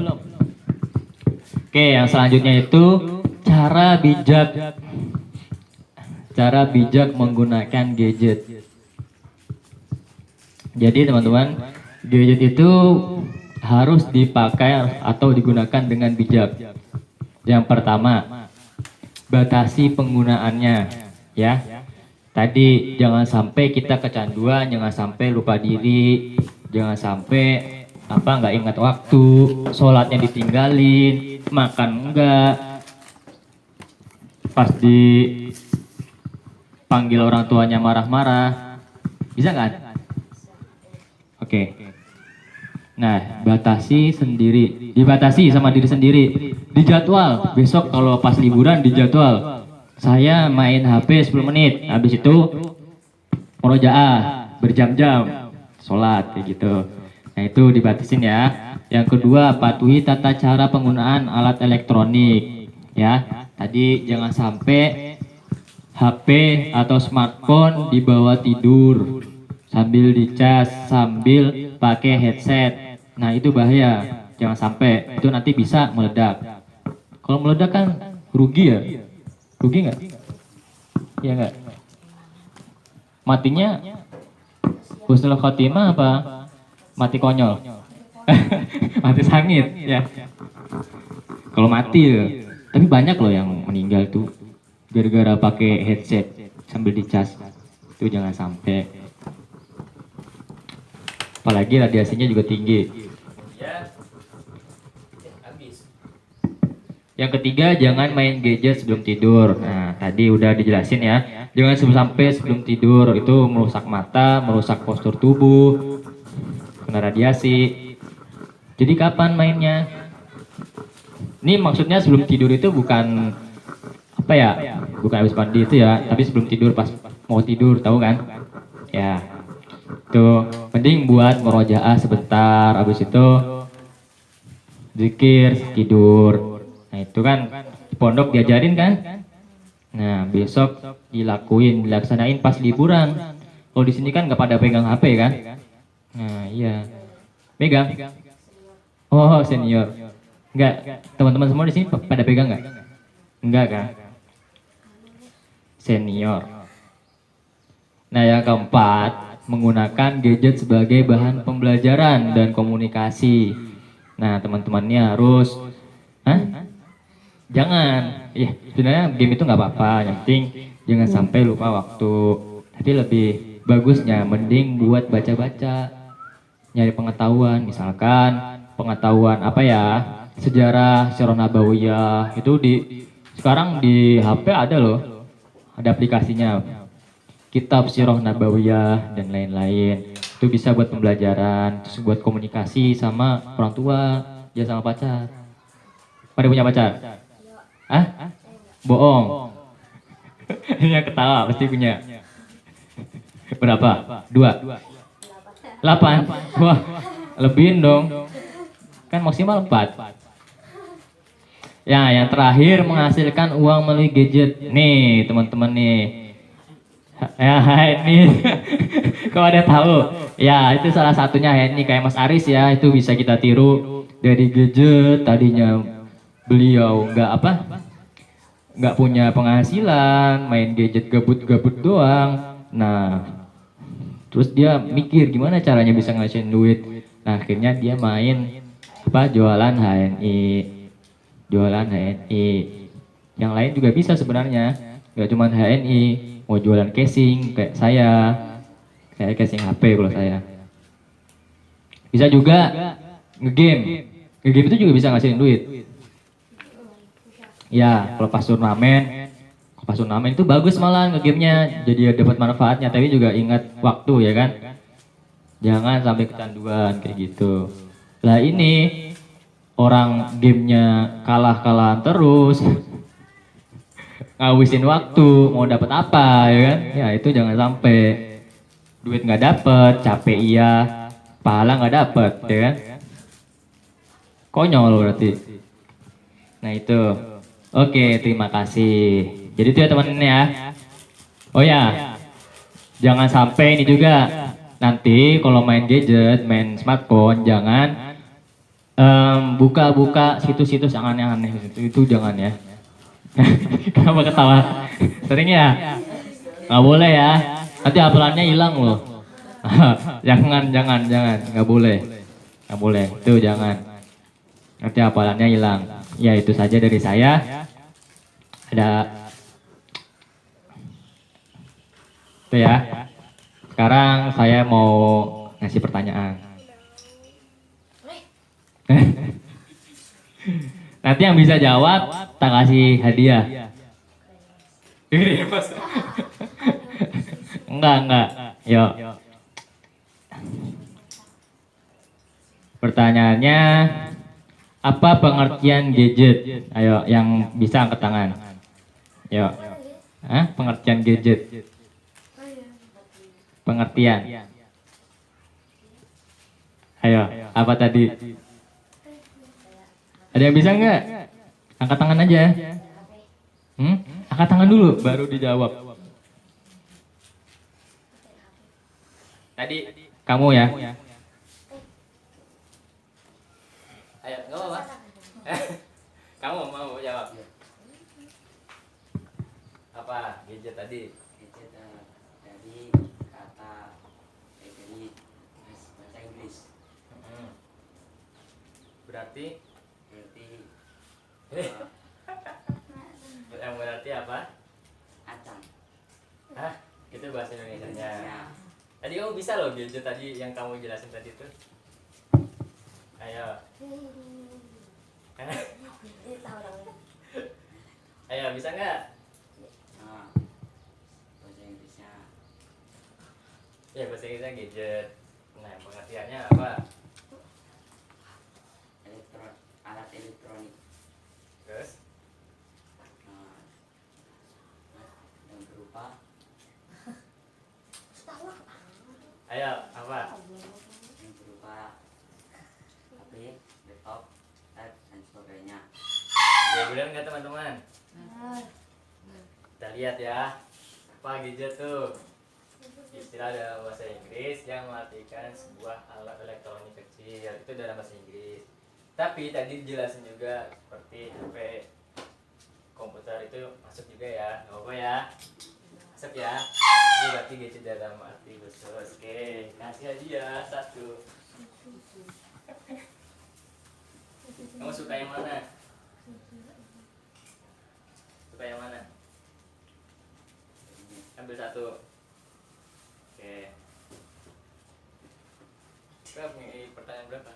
Oke, yang selanjutnya itu cara bijak menggunakan gadget. Jadi teman-teman, gadget itu harus dipakai atau digunakan dengan bijak. Yang pertama, batasi penggunaannya, ya. Tadi jangan sampai kita kecanduan, jangan sampai lupa diri, jangan sampai nggak ingat waktu, sholatnya ditinggalin, makan enggak, pas dipanggil orang tuanya marah-marah, bisa nggak? Oke. Nah, batasi sendiri, dibatasi sama diri sendiri, dijadwal. Besok kalau pas liburan dijadwal. Saya main HP 10 menit, habis itu murojaah berjam-jam, sholat kayak gitu. Nah itu dibatasin ya. Yang kedua, patuhi tata cara penggunaan alat elektronik. Ya, tadi jangan sampai HP atau smartphone dibawa tidur, sambil dicas, sambil pakai headset. Nah itu bahaya, jangan sampai, itu nanti bisa meledak. Kalau meledak kan rugi ya. Rugi nggak? Iya nggak? Matinya husnul khotimah apa mati konyol? Mati sangit ya. Kalau mati ya. Tapi banyak loh yang meninggal tuh gara-gara pakai headset sambil dicas. Itu jangan sampai. Apalagi radiasinya juga tinggi. Yang ketiga, jangan main gadget sebelum tidur. Nah, tadi udah dijelasin ya. Jangan sampai sebelum tidur, itu merusak mata, merusak postur tubuh, kena radiasi. Jadi kapan mainnya? Ini maksudnya sebelum tidur itu bukan apa ya? Bukan habis mandi itu ya, tapi sebelum tidur pas mau tidur, tahu kan? Ya. Tuh, mending buat murojaah sebentar, habis itu zikir, tidur. Nah itu kan pondok diajarin kan. Nah besok dilakuin, dilaksanain pas liburan. Oh di sini kan nggak pada pegang HP kan? Nah iya. Pegang? Oh senior. Enggak. Teman-teman semua di sini pada pegang nggak? Enggak kan? Senior. Nah yang keempat, menggunakan gadget sebagai bahan pembelajaran dan komunikasi. Nah teman-temannya harus, hah? Jangan. Ya sebenarnya game itu nggak apa-apa. Yang penting jangan sampai lupa waktu. Tapi lebih bagusnya mending buat baca-baca, nyari pengetahuan. Misalkan pengetahuan apa ya? Sejarah Sirah Nabawiyah itu sekarang di HP ada loh. Ada aplikasinya. Kitab Sirah Nabawiyah dan lain-lain. Itu bisa buat pembelajaran, terus buat komunikasi sama orang tua, ya sama pacar. Pada punya pacar? Hah? Bohong. Ini yang ketawa pasti punya. Berapa? 2? 8? Wah, lebihin dong. Kan maksimal 4. Ya, yang terakhir menghasilkan uang melalui gadget. Nih, teman-teman nih. Ya, ini kalau ada tahu. Ya, itu salah satunya ini kayak Mas Aris ya, itu bisa kita tiru dari gadget. Tadinya beliau nggak punya penghasilan, main gadget gabut-gabut doang. Nah, terus dia mikir gimana caranya bisa ngasihin duit. Nah, akhirnya dia main jualan HNI. Jualan HNI. Yang lain juga bisa sebenarnya. Nggak cuma HNI, mau jualan casing kayak saya. Kayak casing HP kalau saya. Bisa juga ngegame. Ngegame itu juga bisa ngasihin duit. Ya, kalau pas turnamen itu bagus malah ngegamenya, jadi dapat manfaatnya, tapi juga ingat waktu ya kan. Jangan sampai kecanduan kayak gitu. Lah ini orang gamenya kalah-kalahan terus, ngabisin waktu, mau dapat apa ya kan? Ya itu jangan sampai. Duit nggak dapet, capek iya, pahala nggak dapet ya kan? Konyol berarti. Nah itu. Oke, terima kasih. Jadi itu ya teman-teman ya. Oh ya, jangan sampai ini juga. Nanti kalau main gadget, main smartphone, jangan buka-buka situs-situs yang aneh-aneh. Itu jangan ya. Kenapa ketawa? Sering ya? Nggak boleh ya. Nanti hafalannya hilang loh. jangan, nggak boleh. Nggak boleh, itu jangan. Nanti hafalannya hilang. Ya itu saja dari saya. Ada itu ya. Sekarang saya mau ngasih pertanyaan. Nanti yang bisa jawab tak kasih hadiah. Enggak. Yuk. Pertanyaannya, apa pengertian gadget? Ayo, yang bisa angkat tangan. Yuk. Hah? Pengertian gadget. Pengertian. Ayo, apa tadi? Ada yang bisa nggak? Angkat tangan aja. Angkat tangan dulu, baru dijawab. Tadi kamu ya? Ayo, nggak apa-apa. Kamu mau jawab? Apa gadget tadi? Gadget dari kata dari bahasa Inggris. Berarti Berarti yang berarti apa? acang. Hah? Itu bahasa Indonesianya. Ya. Tadi kamu bisa loh gadget tadi yang kamu jelasin tadi itu. Ayo. Ayo, bisa nggak? Nah, bahasa Inggrisnya Ya bahasa Inggrisnya gadget. Nah, pengertiannya apa? alat elektronik. Terus? Nah, yang berupa Ayo, apa? yang berupa HP, laptop, tab, dan sebagainya. Ya benar nggak teman-teman? Kita lihat ya. Apa gadget tuh? Istilah dalam bahasa Inggris yang mengartikan sebuah alat elektronik kecil, itu dalam bahasa Inggris. Tapi tadi dijelasin juga seperti HP, komputer itu masuk juga ya, nggak apa ya, masuk ya. Ini berarti gadget dalam arti khusus. Oke, kasih hadiah satu. Kamu suka yang mana? Suka yang mana? Ambil satu. Oke. Berapa nih? Pertanyaan berapa?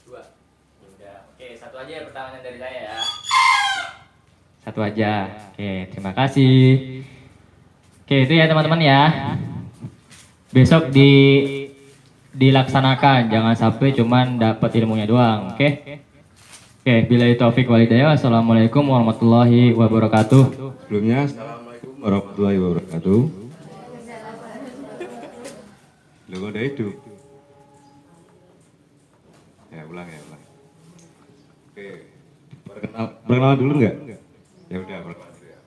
2. Ya udah. Oke, satu aja ya pertanyaan dari saya ya. Satu aja. Oke, terima kasih. Oke, itu ya teman-teman ya. Besok dilaksanakan, jangan sampai cuman dapat ilmunya doang, oke? Oke, billahi taufik walhidayah. Wassalamualaikum warahmatullahi wabarakatuh. Sebelumnya, assalamualaikum warahmatullahi wabarakatuh. Logo udah hidup. Ya ulang. Oke, perkenalan dulu nggak? Ya udah, perkenalan dulu ya.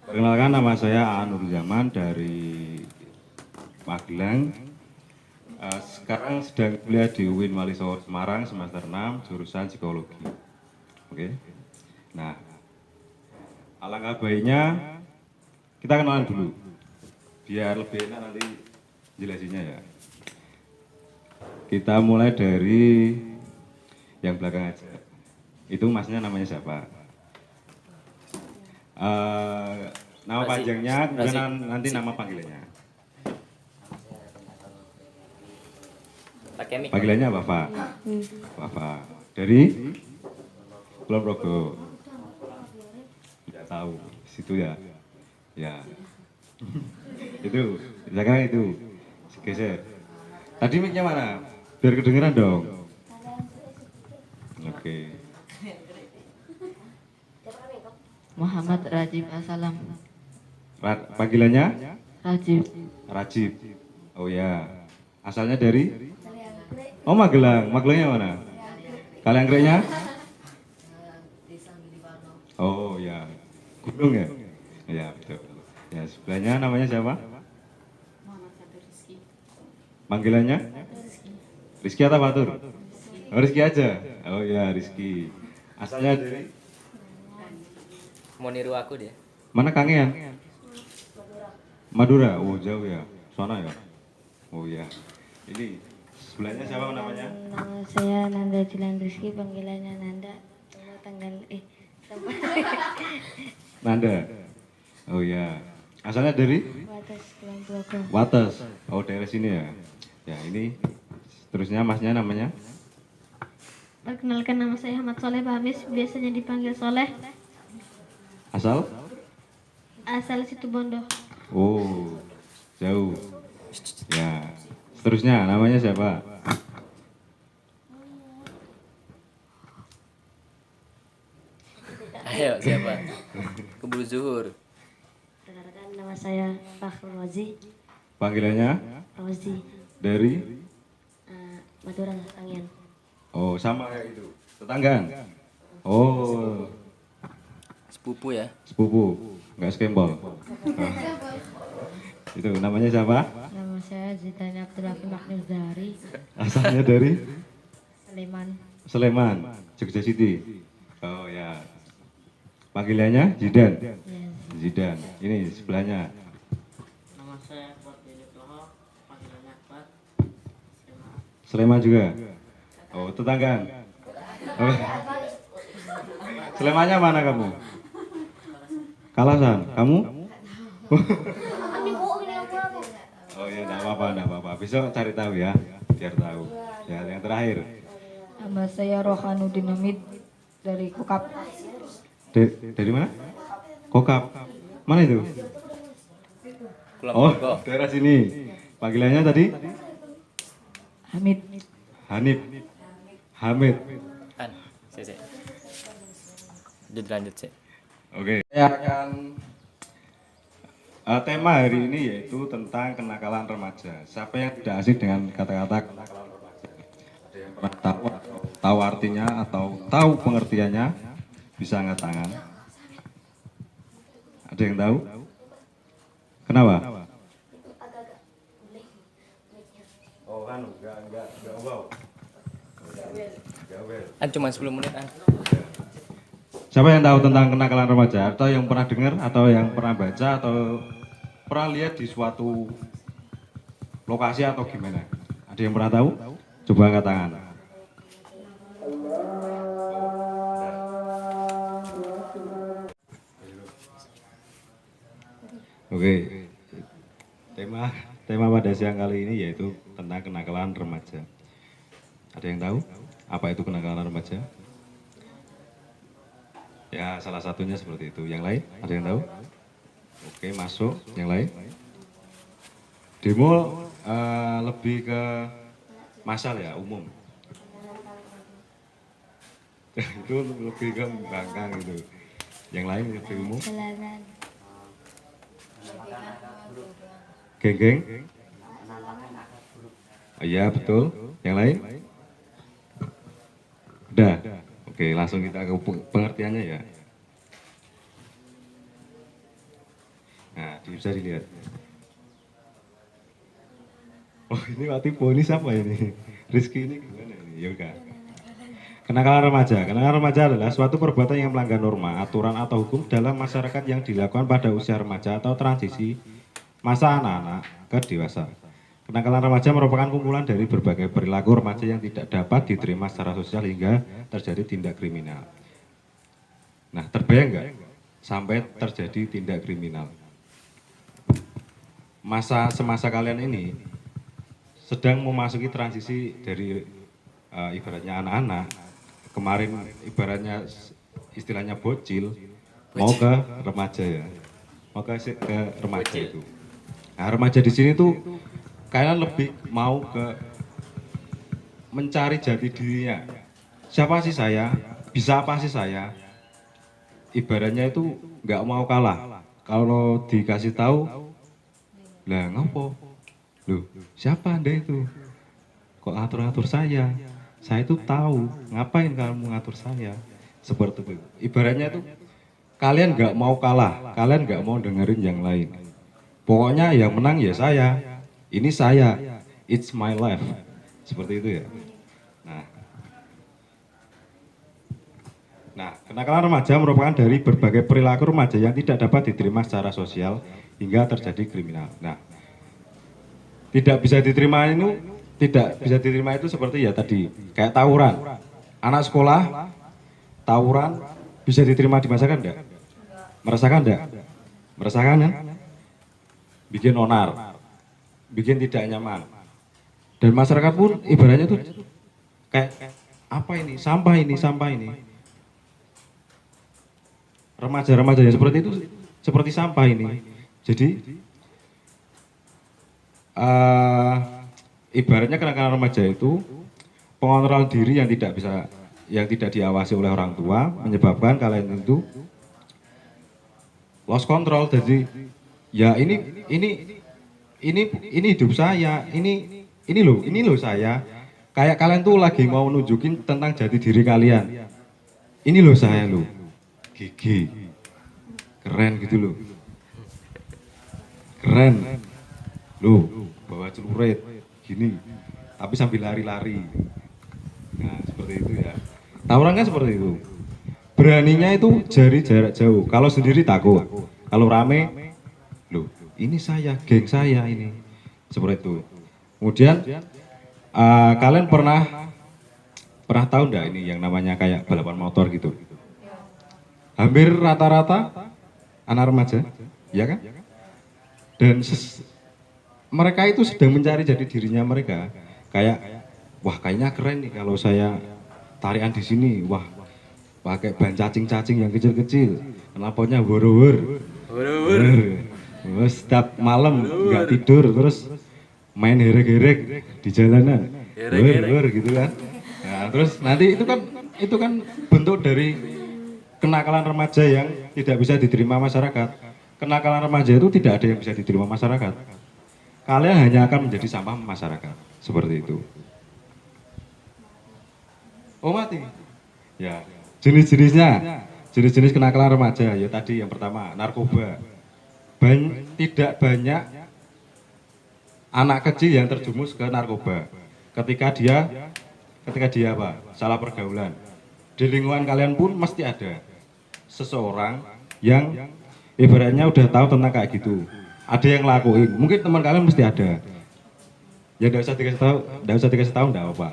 Perkenalkan, nama saya Anur Zaman dari Magelang. Sekarang sedang kuliah di UIN Waliso Semarang semester 6 jurusan psikologi. Oke. Nah, alangkah baiknya kita kenalan dulu biar lebih enak nanti jelasinnya ya. Kita mulai dari yang belakang aja. Itu masnya namanya siapa? Nama panjangnya, kemudian nanti nama panggilannya. Panggilannya apa, Pak? Pak. Dari Kulon Progo. Tidak tahu, situ ya. Ya. Itu, sekarang itu. Geser. Tadi mic-nya mana? Biar kedengeran dong. Oke. Muhammad Rajib Assalam. Panggilannya? Rajib. Rajib. Oh ya. Asalnya dari? Oh, Magelang. Magelangnya mana? Kalianggreknya? Oh ya. Gunung ya? Ya, betul. Ya, sebelahnya namanya siapa? Panggilannya? Rizky atau Fatur? Oh, Rizky aja. Oh ya, Rizky. Asalnya dari? Mau niru aku dia. Mana Kangean? Madura. Oh, jauh ya. Sana ya. Oh ya. Ini sebelahnya siapa namanya? Nama saya Nanda Jilan Rizky, panggilannya Nanda. Nanda. Oh ya. Asalnya dari? Wates Kulon Progo. Wates. Oh, daerah sini ya. Ya, ini terusnya masnya namanya? Perkenalkan, nama saya Ahmad Soleh Bamis, biasanya dipanggil Soleh. Asal? Asal Situbondo. Oh, jauh. Ya. Seterusnya namanya siapa? Ayo, siapa? Keburu zuhur. Perkenalkan, nama saya Fakhrul Rozi. Panggilannya? Rozi. Dari? Madura, Kangean. Oh, sama kayak itu. Tetanggaan? Oh, Sepupu ya. sepupu. Enggak skembol. Oh. Itu namanya siapa? Nama saya Zidane Abdurrahman Maknur dari Asalnya dari? Sleman. Sleman, Jogja City. Oh ya. Panggilannya Zidan. Ya, Zidan. Ini sebelahnya. Nama saya Akbar Nugroho, panggilannya Akbar. Sleman juga. Oh, tetanggaan. Oh. Slemannya mana kamu? Kalasan. Kamu? Oh ya, enggak apa-apa. Besok cari tahu ya, biar tahu. Ya, yang terakhir. Nama saya Rohanuddin Hamid dari Kokap. Dari mana? Kokap. Mana itu? Oh, daerah sini. Panggilannya tadi? Hamid. Hanif. Hamid. Sih. Lanjut sih. Oke. Saya akan tema hari ini yaitu tentang kenakalan remaja. Siapa yang tidak asik dengan kata-kata kenakalan remaja? Ada yang pernah tahu artinya atau tahu pengertiannya? Bisa angkat tangan. Ada yang tahu? Kenapa? Cuma 10 menit. Siapa yang tahu tentang kenakalan remaja? Atau yang pernah dengar, atau yang pernah baca, atau pernah lihat di suatu lokasi atau gimana? Ada yang pernah tahu? Coba angkat tangan. Oke. Tema pada siang kali ini yaitu tentang kenakalan remaja. Ada yang tahu apa itu kenakalan remaja? Ya, salah satunya seperti itu. Yang lain, ada yang tahu? Oke, masuk. Yang lain? Demo lebih ke masal ya, umum. Itu lebih ke bangkang itu. Yang lain lebih umum? Geng-geng? Oh, iya, betul. Yang lain? Udah. Oke, langsung kita ke pengertiannya ya. Nah, bisa dilihat. Oh, ini Pak Tipo, ini siapa ini? Rizky ini gimana ini? Yoga. Kenakalan remaja. Kenakalan remaja adalah suatu perbuatan yang melanggar norma, aturan atau hukum dalam masyarakat yang dilakukan pada usia remaja atau transisi masa anak-anak ke dewasa. Kenakalan remaja merupakan kumpulan dari berbagai perilaku remaja yang tidak dapat diterima secara sosial hingga terjadi tindak kriminal. Nah, terbayang nggak sampai terjadi tindak kriminal? Semasa kalian ini sedang memasuki transisi dari ibaratnya anak-anak, kemarin ibaratnya istilahnya bocil, mau ke remaja ya, mau ke remaja itu. Nah, remaja di sini tuh kalian lebih mau ke mencari jati dirinya. Siapa sih saya? Bisa apa sih saya? Ibaratnya itu nggak mau kalah. Kalau dikasih tahu, lah ngopo? Loh, siapa Anda itu? Kok atur-atur saya? Saya itu tahu. Ngapain kamu ngatur saya? Seperti itu. Ibaratnya itu kalian nggak mau kalah. Kalian nggak mau dengerin yang lain. Pokoknya yang menang ya saya. Ini saya, it's my life, seperti itu ya. Nah, kenakalan remaja merupakan dari berbagai perilaku remaja yang tidak dapat diterima secara sosial hingga terjadi kriminal. Nah, tidak bisa diterima itu seperti ya tadi, kayak tawuran. Anak sekolah, tawuran bisa diterima di masyarakat enggak? Merasakan enggak? Merasakan kan? Bikin onar. Bikin tidak nyaman, dan masyarakat pun ibaratnya tuh kayak apa ini, sampah ini. Remaja-remaja yang seperti itu seperti sampah ini. Jadi ibaratnya kenakalan remaja itu pengontrolan diri yang tidak diawasi oleh orang tua menyebabkan kalian itu lost control. Jadi ya ini hidup saya, ini loh saya. Kayak kalian tuh lagi mau nunjukin tentang jati diri kalian. Ini loh saya loh, gigi, keren gitu loh, keren, loh bawa celurit, gini, tapi sambil lari-lari. Nah seperti itu ya. Tawuran kan seperti itu. Beraninya itu jari jarak jauh. Kalau sendiri takut, kalau rame, loh. Ini saya, geng saya ini, seperti itu. Kemudian kalian pernah tahu enggak ini yang namanya kayak balapan motor gitu? Hampir rata-rata anak remaja, ya kan? Dan mereka itu sedang mencari jati dirinya mereka. Kayak, wah kayaknya keren nih kalau saya tarian di sini. Wah, pakai ban cacing-cacing yang kecil-kecil, knalpotnya wor-wor. Terus setiap malam nggak tidur, terus main herek-herek di jalanan, wer gitu kan. Nah, terus nanti itu kan bentuk dari kenakalan remaja yang tidak bisa diterima masyarakat. Kenakalan remaja itu tidak ada yang bisa diterima masyarakat. Kalian hanya akan menjadi sampah masyarakat, seperti itu. Oh mati? Ya, jenis-jenis kenakalan remaja ya tadi yang pertama narkoba. Tidak banyak anak kecil yang terjumus ke narkoba ketika dia ketika dia apa? Salah pergaulan. Di lingkungan kalian pun mesti ada seseorang yang ibaratnya udah tahu tentang kayak gitu. Ada yang lakuin. Mungkin teman kalian mesti ada. Ya enggak usah dikasih tahu, enggak apa.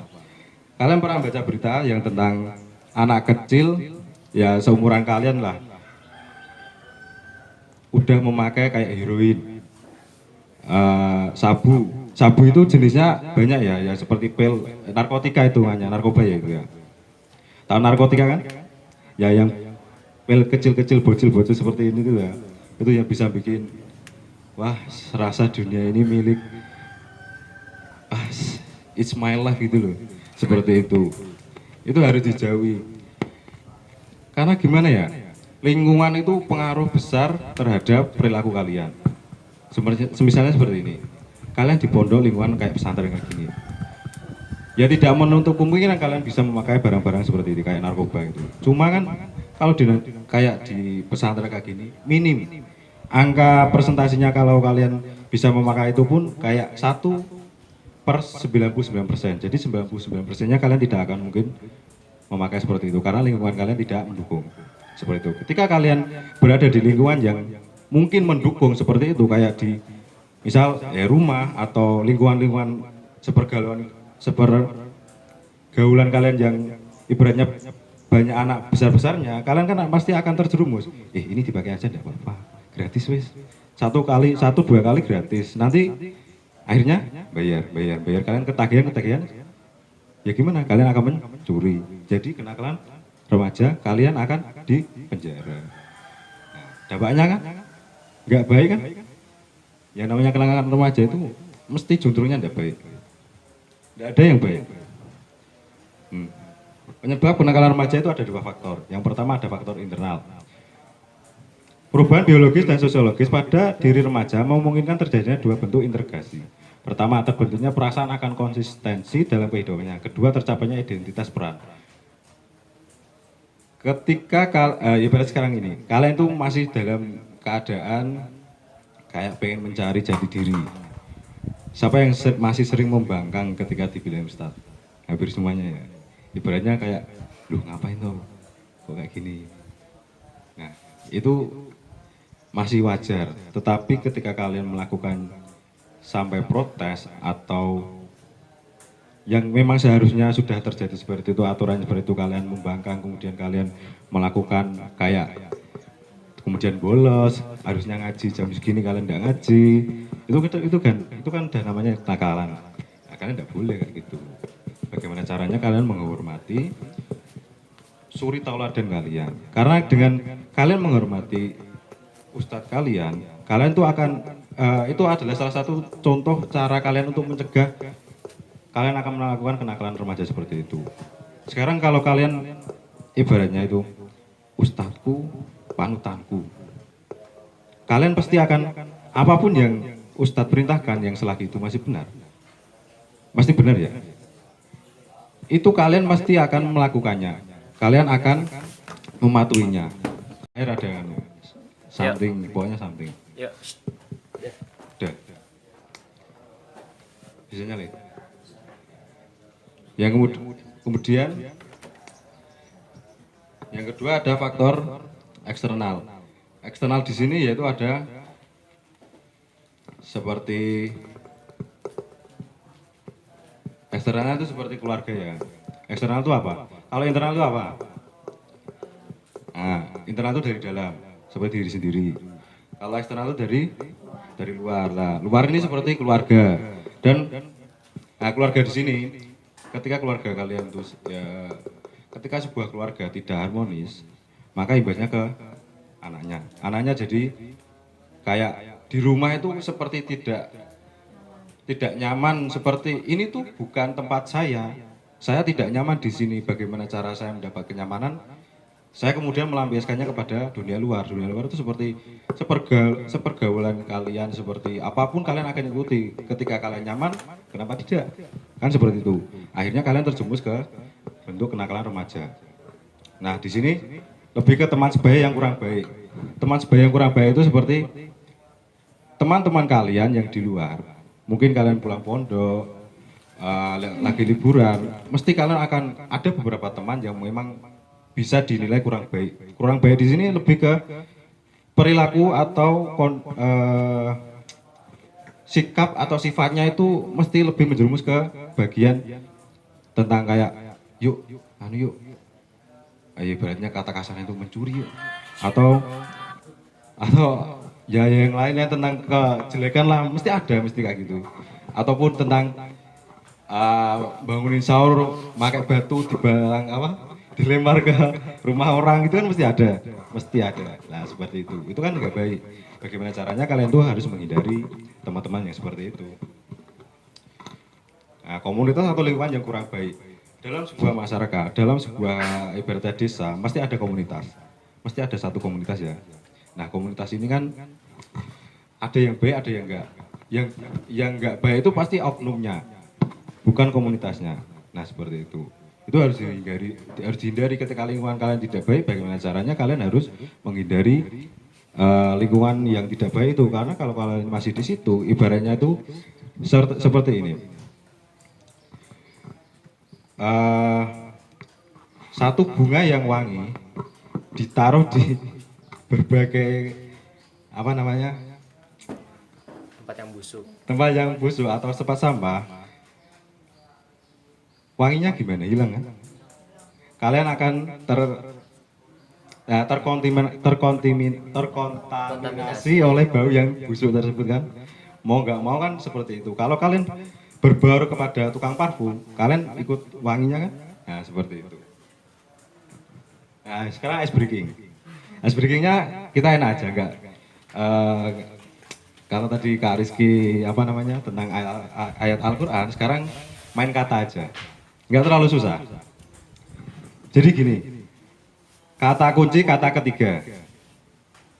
Kalian pernah baca berita yang tentang anak kecil ya seumuran kalian lah udah memakai kayak heroin, sabu itu jenisnya banyak ya seperti pil, narkotika itu hanya narkoba ya itu ya. Tahu narkotika kan? Ya yang pil kecil-kecil bocil-bocil seperti ini tuh ya, itu yang bisa bikin wah serasa dunia ini milik, it's my life gitu loh, seperti itu. Itu harus dijauhi. Karena gimana ya? Lingkungan itu pengaruh besar terhadap perilaku kalian. Misalnya seperti ini. Kalian di pondok lingkungan kayak pesantren kayak gini. Ya tidak menutup kemungkinan kalian bisa memakai barang-barang seperti ini kayak narkoba itu. Cuma kan kalau kayak di pesantren kayak gini minim. Angka persentasinya kalau kalian bisa memakai itu pun kayak 1/99%. Jadi 99%-nya kalian tidak akan mungkin memakai seperti itu karena lingkungan kalian tidak mendukung. Seperti itu. Ketika kalian berada di lingkungan yang mungkin mendukung seperti itu kayak di misal rumah atau lingkungan sepergaulan kalian yang ibaratnya banyak anak besar-besarnya, kalian kan pasti akan terjerumus. Ini dipakai aja enggak apa-apa. Gratis wis. 1 2 kali gratis. Nanti akhirnya bayar. Kalian ketagihan. Ya gimana? Kalian akan mencuri. Jadi kenakalan remaja, kalian akan di penjara. Nah, dampaknya kan nggak baik kan? Yang namanya kenakalan remaja itu mesti juntrungnya nggak baik. Nggak ada yang baik. Penyebab kenakalan remaja itu ada 2 faktor. Yang pertama ada faktor internal. Perubahan biologis dan sosiologis pada diri remaja memungkinkan terjadinya 2 bentuk integrasi. Pertama, terbentuknya perasaan akan konsistensi dalam kehidupannya. Kedua, tercapainya identitas peran. Ketika ibarat sekarang ini, kalian tuh masih dalam keadaan kayak pengen mencari jati diri. Siapa yang masih sering membangkang ketika dibilang Ustaz? Hampir semuanya ya. Ibaratnya kayak, ngapain tuh? Kok kayak gini? Nah, itu masih wajar. Tetapi ketika kalian melakukan sampai protes atau yang memang seharusnya sudah terjadi seperti itu, aturan seperti itu, kalian membangkang, kemudian kalian melakukan kayak kemudian bolos, harusnya ngaji jam segini kalian tidak ngaji, itu kan udah namanya nakalan. Nah, kalian tidak boleh kayak gitu. Bagaimana caranya kalian menghormati suri tauladan kalian? Karena dengan kalian menghormati ustadz kalian tuh akan itu adalah salah satu contoh cara kalian untuk mencegah kalian akan melakukan kenakalan remaja seperti itu. Sekarang kalau kalian ibaratnya itu ustadzku, panutanku, kalian pasti akan apapun yang ustadz perintahkan yang selagi itu masih benar, pasti benar ya. Itu kalian pasti akan melakukannya. Kalian akan mematuhinya. Air ada something, pokoknya something. Udah. Bisa nyala. Yang kemudian yang kedua ada faktor eksternal. Eksternal di sini yaitu ada seperti eksternal itu seperti keluarga ya. Eksternal itu apa? Kalau internal itu apa? Nah, internal itu dari dalam, seperti diri sendiri. Kalau eksternal itu dari luar. Nah, luar ini seperti keluarga. Dan keluarga di sini, ketika keluarga kalian tuh ya, ketika sebuah keluarga tidak harmonis, maka imbasnya ke anaknya. Anaknya jadi kayak di rumah itu seperti tidak nyaman, seperti ini tuh bukan tempat saya tidak nyaman di sini. Bagaimana cara saya mendapat kenyamanan? Saya kemudian melampiaskannya kepada dunia luar. Dunia luar itu seperti sepergaulan kalian, seperti apapun kalian akan ikuti. Ketika kalian nyaman, kenapa tidak? Kan seperti itu. Akhirnya kalian terjumus ke bentuk kenakalan remaja. Nah, di sini lebih ke teman sebaya yang kurang baik. Teman sebaya yang kurang baik itu seperti teman-teman kalian yang di luar. Mungkin kalian pulang pondok, lagi liburan, mesti kalian akan ada beberapa teman yang memang bisa dinilai kurang baik. Kurang baik di sini lebih ke perilaku atau sikap atau sifatnya itu mesti lebih menjerumus ke bagian tentang kayak yuk, ayo ibaratnya kata kasarnya itu mencuri yuk. Atau ya yang lainnya tentang kejelekan lah, mesti kayak gitu. Ataupun tentang bangunin sahur pakai batu dilempar ke rumah orang, itu kan mesti ada. Nah seperti itu kan nggak baik. Bagaimana caranya kalian tuh harus menghindari teman-teman yang seperti itu. Nah, komunitas atau lingkungan yang kurang baik dalam sebuah masyarakat, dalam sebuah ibaratnya desa, pasti ada komunitas, mesti ada satu komunitas ya. Nah komunitas ini kan ada yang baik, ada yang enggak. Yang enggak baik itu pasti oknumnya, bukan komunitasnya. Nah seperti itu. Itu harus dihindari ketika lingkungan kalian tidak baik. Bagaimana caranya kalian harus menghindari lingkungan yang tidak baik itu, karena kalau kalian masih di situ, ibaratnya itu seperti ini. Satu bunga yang wangi ditaruh di berbagai tempat yang busuk atau tempat sampah, wanginya gimana? Hilang kan? Kalian akan terkontaminasi oleh bau yang busuk tersebut kan? Mau nggak mau kan seperti itu. Kalau kalian berbaur kepada tukang parfum, kalian ikut wanginya kan? Nah seperti itu. Nah sekarang ice breaking. Ice breakingnya kita enak aja enggak? Kalau tadi Kak Rizky tentang ayat Al-Quran, sekarang main kata aja, nggak terlalu susah. Jadi gini, kata kunci kata ketiga.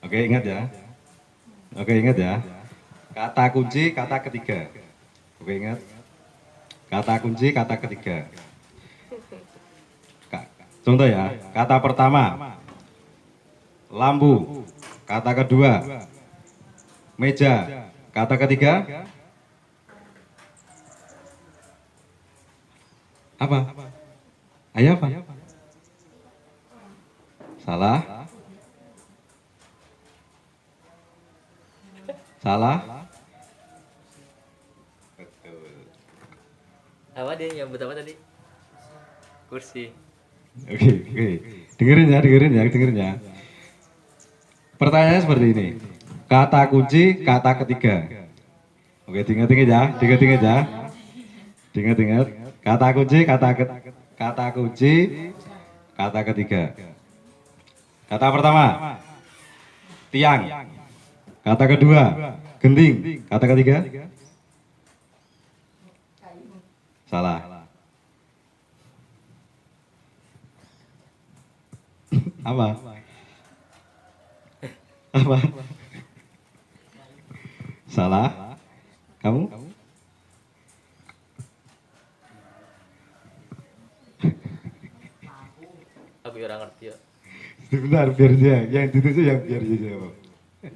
Oke ingat ya. Kata kunci kata ketiga. Oke ingat. Kata kunci kata ketiga. Contoh ya, kata pertama lampu, kata kedua meja, kata ketiga apa? Ayo apa? Salah? Apa dia yang pertama tadi? Kursi. Oke. Dengerin ya. Pertanyaannya seperti ini. Kata kunci, kata ketiga. Oke, diingat-ingat ya. Diingat. Kata kunci, kata ketiga. Kata pertama, tiang. Kata kedua, genting. Kata ketiga, salah. Apa? Salah. Kamu? Aku orang ngerti ya. Sebentar, biar dia yang dituju yang biar dia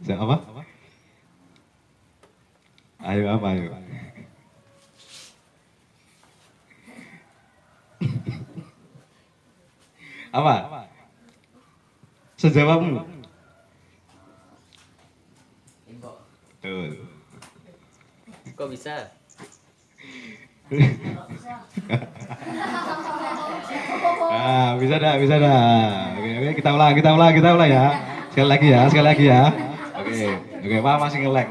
jawab. Apa? Ayo. Apa? Sejawabmu. Betul. Kok bisa? Bisa dah. Oke, kita ulang ya. Sekali lagi ya. Oke, Pak masih nge-lag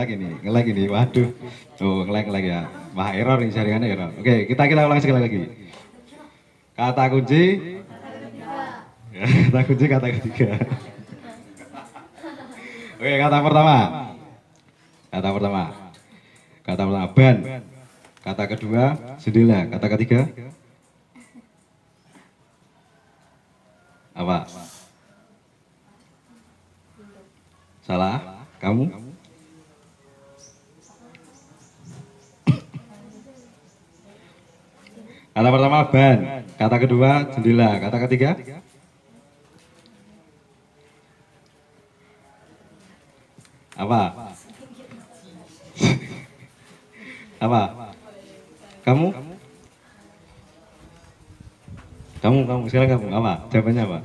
ini. Waduh. Tuh, nge-lag ya. Wah, error nih, jaringannya error. Oke, kita ulang sekali lagi. Kata kunci, kata ketiga. Oke, kata pertama ban. Kata kedua jendela. Kata ketiga apa? Salah. Kamu? Kata pertama ban. Kata kedua jendela. Kata ketiga apa? Kamu? Sekarang kamu apa? Jawabannya apa?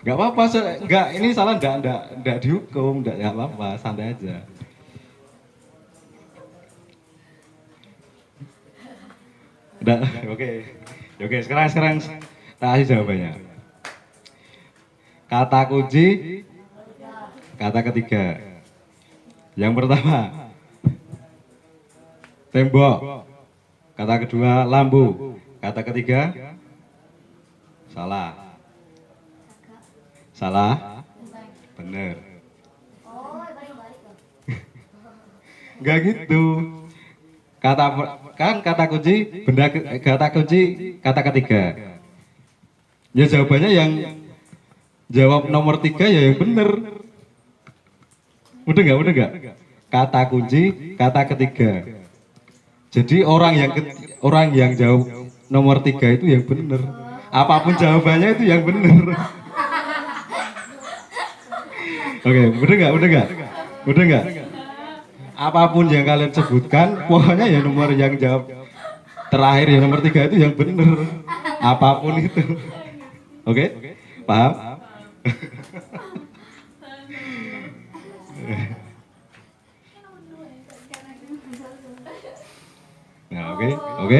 Gak apa-apa, enggak, ini salah enggak dihukum, enggak apa-apa, santai aja. Udah, oke, sekarang tak kasih jawabannya. Kata kunci, kata ketiga. Yang pertama, tembok. Kata kedua, lampu. Kata ketiga, salah. Bener. Enggak gitu. Kata kunci, kata kunci, kata ketiga. Ya jawabannya yang jawab nomor 3 ya yang bener. Udah nggak? Kata kunci, kata ketiga. Jadi orang yang jawab nomor 3 itu yang bener. Apapun jawabannya itu yang bener. Oke, udah nggak? Apapun yang kalian sebutkan, pokoknya ya nomor yang jawab terakhir ya nomor 3 itu yang bener. Apapun itu. Oke? Paham? Nah, oke,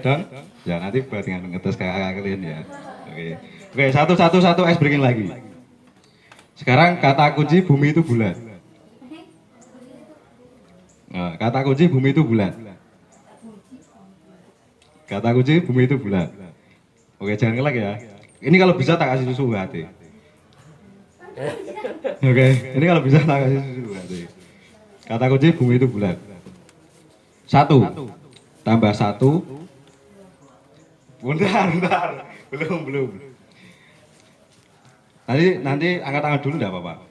Don. Ya nanti buat ngetes kakak kalian ya. Oke, satu ice breaking lagi. Sekarang kata kunci bumi itu bulat. Nah, kata kunci bumi itu bulat. Kata kunci bumi itu bulat. Oke, jangan ngelak ya. Ini kalau bisa tak kasih susu hati. Oke, ini kalau bisa tak kasih susu hati. Kata kunci bumi itu bulat. 1 tambah 1. Bentar. Belum. Nanti angkat tangan dulu enggak apa-apa.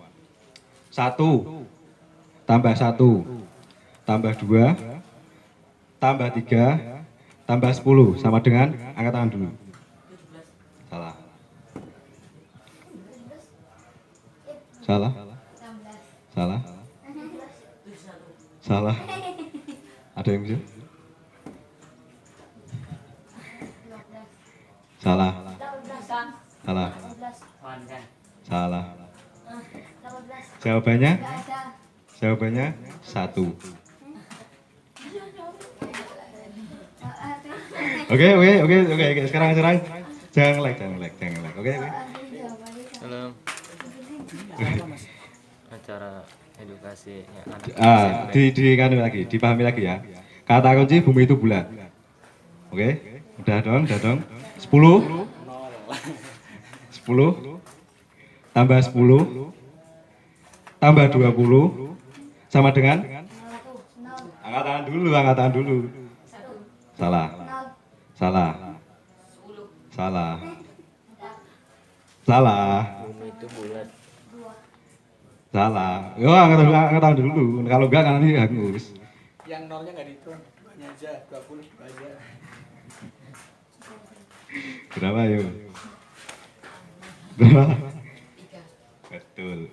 1 tambah 1 tambah 2 tambah 3 tambah 10 sama dengan angkat tangan dulu. Salah. Ada yang bisa? Salah. Jawabannya 1. Oke. Sekarang jangan like. Oke. Halo. Acara edukasinya anak. Dipahami lagi ya. Kata kunci bumi itu bulat. Oke, udah dong. 10 tambah 10 tambah 20 sama dengan angkat tangan dulu. Salah. Bumi itu bulat. Salah. Yo angkat tangan dulu. Kalau enggak nanti hangus. Yang nolnya nggak dihitung, duanya aja, 20 aja. Berapa yuk? Berapa? 3. Betul.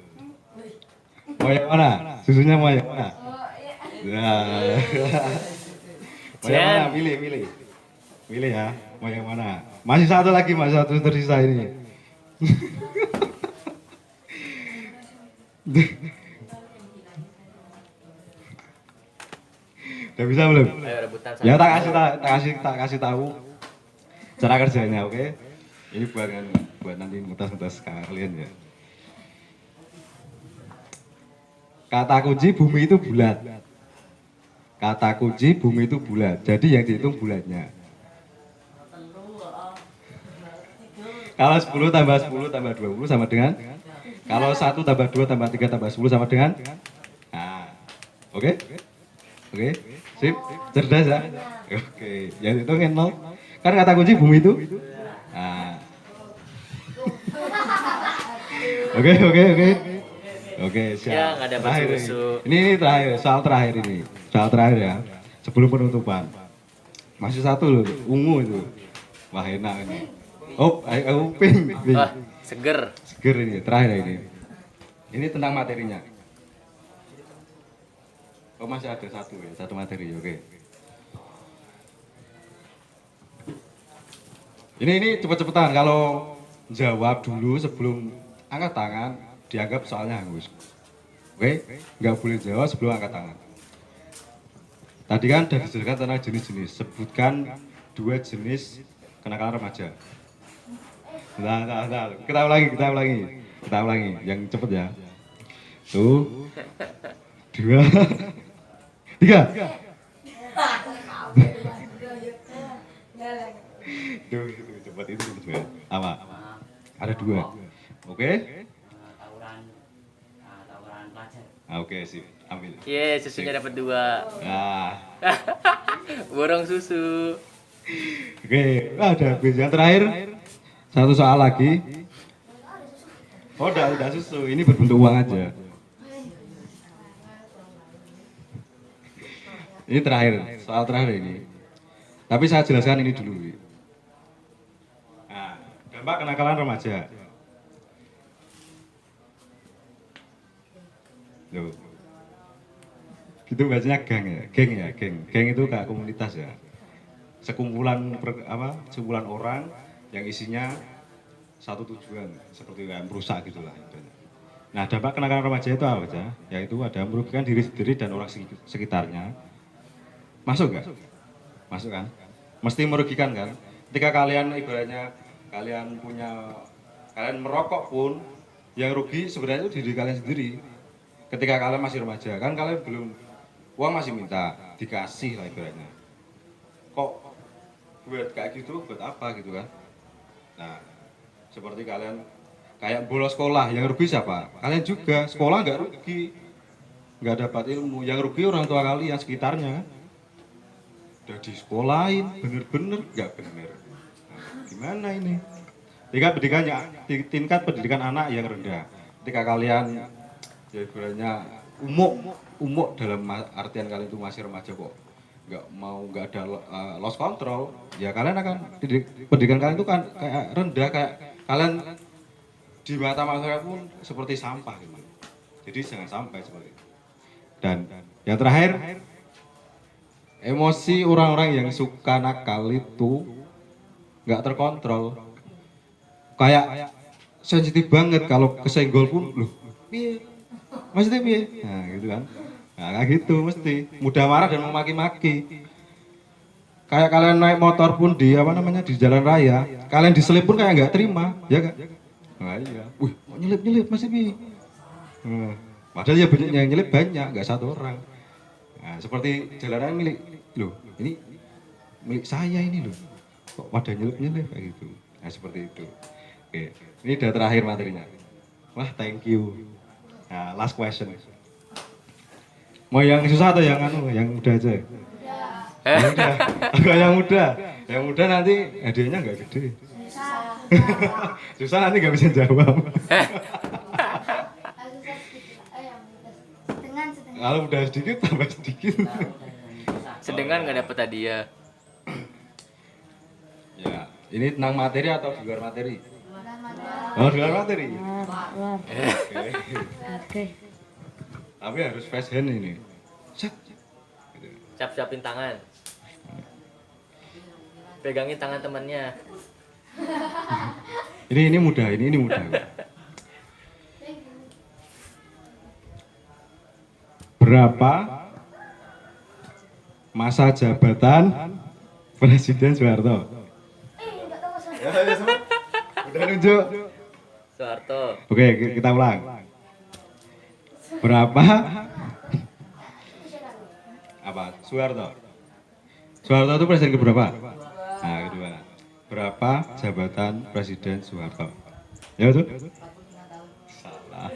Mau yang mana? Susunya mau yang mana? Nah. Mau yang mana? Milih ya. Mau yang mana? Masih satu tersisa ini. Udah bisa belum? Ayo rebutan satu. Ya tak kasih tahu cara kerjanya, oke? Ini buat nanti mutas kalian ya. Kata kunci bumi itu bulat. Jadi yang dihitung bulatnya. Kalau 10 tambah 10 tambah 20 sama dengan. Kalau 1 tambah 2 tambah 3 tambah 10 sama dengan. Nah, oke? Sip, cerdas ya? Oke, yang itu kan 0. Kan kata kunci bumi itu? Nah. Oke, siap. Ya, nggak ada Terakhir susu. ini terakhir, soal terakhir ya. Sebelum penutupan. Masih satu loh, ungu itu. Wah, enak ini. Oh, pink. Wah, seger. Seger ini, terakhir ini. Ini tentang materinya. Oh masih ada satu ya, satu materi, oke. Ini cepet-cepetan, kalau jawab dulu sebelum angkat tangan, dianggap soalnya hangus. Oke, nggak boleh jawab sebelum angkat tangan. Tadi kan sudah dijelaskan tentang jenis-jenis, sebutkan 2 jenis kenakalan remaja. Nah, kita ulangi, yang cepet ya. Tuh, 2, 3. Tuh, cepet itu cepet banget. Apa? Ada 2. Oke? Tawuran pelajar. Oke, sip. Ambil. Susunya dapat 2. Nah, Borong susu. oke. Ada quiz yang terakhir. Satu soal lagi. Oh, udah susu. Ini berbentuk uang aja. Ini terakhir, soal terakhir ini. Tapi saya jelaskan ini dulu. Nah, dampak kenakalan remaja. Loh. Gitu bacanya geng ya, geng itu kayak komunitas ya, sekumpulan sekumpulan orang yang isinya satu tujuan seperti kayak merusak gitulah. Nah, dampak kenakalan remaja itu apa aja? Yaitu ada merugikan diri sendiri dan orang sekitarnya. Masuk nggak? Masuk kan? Mesti merugikan kan? Ketika kalian ibaratnya kalian merokok pun yang rugi sebenarnya itu diri kalian sendiri. Ketika kalian masih remaja kan kalian belum uang masih minta, dikasih lah ibaratnya. Kok buat kayak gitu, buat apa gitu kan? Nah, seperti kalian kayak bolos sekolah, yang rugi siapa? Kalian juga, sekolah nggak rugi, nggak dapat ilmu, yang rugi orang tua kalian sekitarnya. Udah di sekolahin, bener-bener nggak bener. Nah, gimana ini? Tingkat pendidikan anak yang rendah. Ketika kalian ya ibaratnya umuk dalam artian kalian itu masih remaja kok nggak ada lost control, ya kalian akan pendidikan kalian itu kan kayak rendah, kayak kalian di mata masyarakat pun seperti sampah gitu. Jadi jangan sampai seperti itu. Dan yang terakhir, emosi orang-orang yang suka nakal itu nggak terkontrol, kayak sensitif banget, kalau kesenggol pun loh piye maksudnya piye, nah gitu kan. Nah kayak gitu, mesti mudah marah dan memaki-maki. Kayak kalian naik motor pun di di jalan raya, kalian diselip pun kayak nggak terima, ya kan? Nah iya, wih kok nyelip masih piye. Padahal ya banyak yang nyelip, banyak, nggak satu orang. Nah seperti jalan raya milik, loh ini milik saya ini loh, kok pada nyelip kayak gitu. Nah seperti itu. Oke, ini udah terakhir materinya. Wah thank you. Nah, last question. Mau yang susah atau yang mudah aja? Yang mudah. Agak yang mudah nanti hadiahnya nggak gede. Susah nanti nggak bisa jawab. Kalau udah sedikit tambah sedikit. Sedengan nggak dapat hadiah. Ya, ini tentang materi atau di luar materi? Oh, di luar materi. Oke. Tapi harus fast hand ini. Siap-siapin tangan. Pegangin tangan temannya. Ini mudah, ini mudah. Berapa masa jabatan Presiden Soeharto? Udah nunjuk. Soeharto. Oke, kita ulang. Berapa? Apa? Soeharto. Soeharto itu presiden keberapa? Nah, kedua. Berapa jabatan Presiden Soeharto? Ya betul? Salah.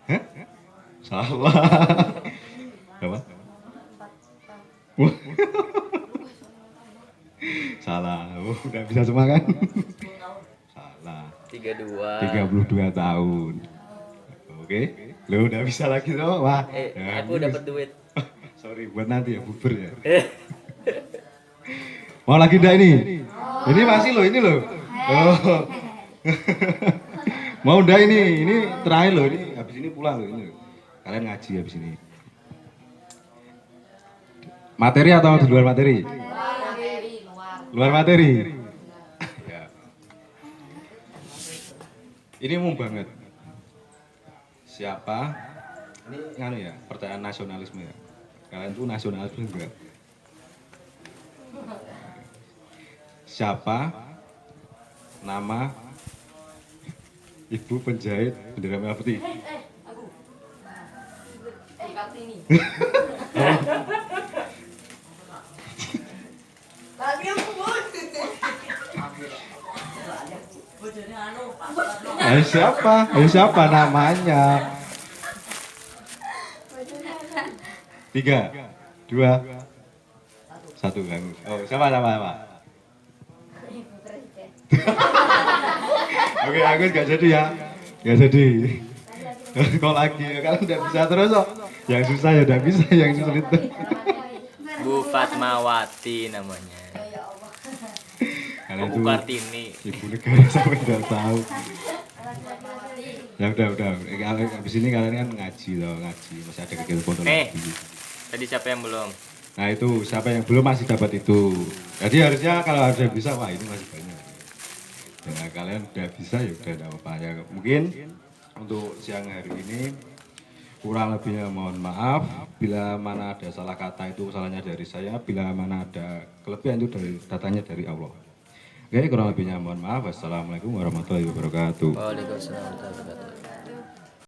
Hah? Salah. Berapa? Salah. Udah bisa semua kan? Salah. 32 tahun. Oke. Lo udah bisa lagi loh. Wah. Aku dapat duit. Sorry, buat nanti ya, bubur ya. Mau lagi enggak ini? Ini masih loh, ini loh. Oh. Mau enggak ini? Ini terakhir loh, ini habis ini pulang loh ini. Kalian ngaji habis ini. Materi atau di luar materi? Luar materi. Ya. Ini umum banget. Siapa? Ini nganu ya, pertanyaan nasionalisme ya. Kalian tuh nasionalisme enggak? Siapa nama ibu penjahit bendera merah putih? Siapa? Siapa namanya? 3, 2, 1 kan? Oh, siapa? Oke, aku nggak jadi ya, nggak jadi. Kalau lagi, kalau udah bisa terus kok. Yang susah ya udah bisa, yang sulit. Bu Fatmawati namanya. Kalian Bu tuh Kartini. ibu negara sampai nggak tahu. Ya udah. Habis ini kalian kan ngaji loh, ngaji. Masih ada kegiatan foto lagi. Tadi siapa yang belum? Nah itu siapa yang belum masih dapat itu. Jadi harusnya kalau ada yang bisa, wah ini masih banyak. Ya kalian udah bisa ya udah ada apa ya. Mungkin untuk siang hari ini kurang lebihnya mohon maaf. Bila mana ada salah kata itu salahnya dari saya. Bila mana ada kelebihan itu datanya dari Allah. Oke, kurang lebihnya mohon maaf. Wassalamualaikum warahmatullahi wabarakatuh. Waalaikumsalam warahmatullahi wabarakatuh.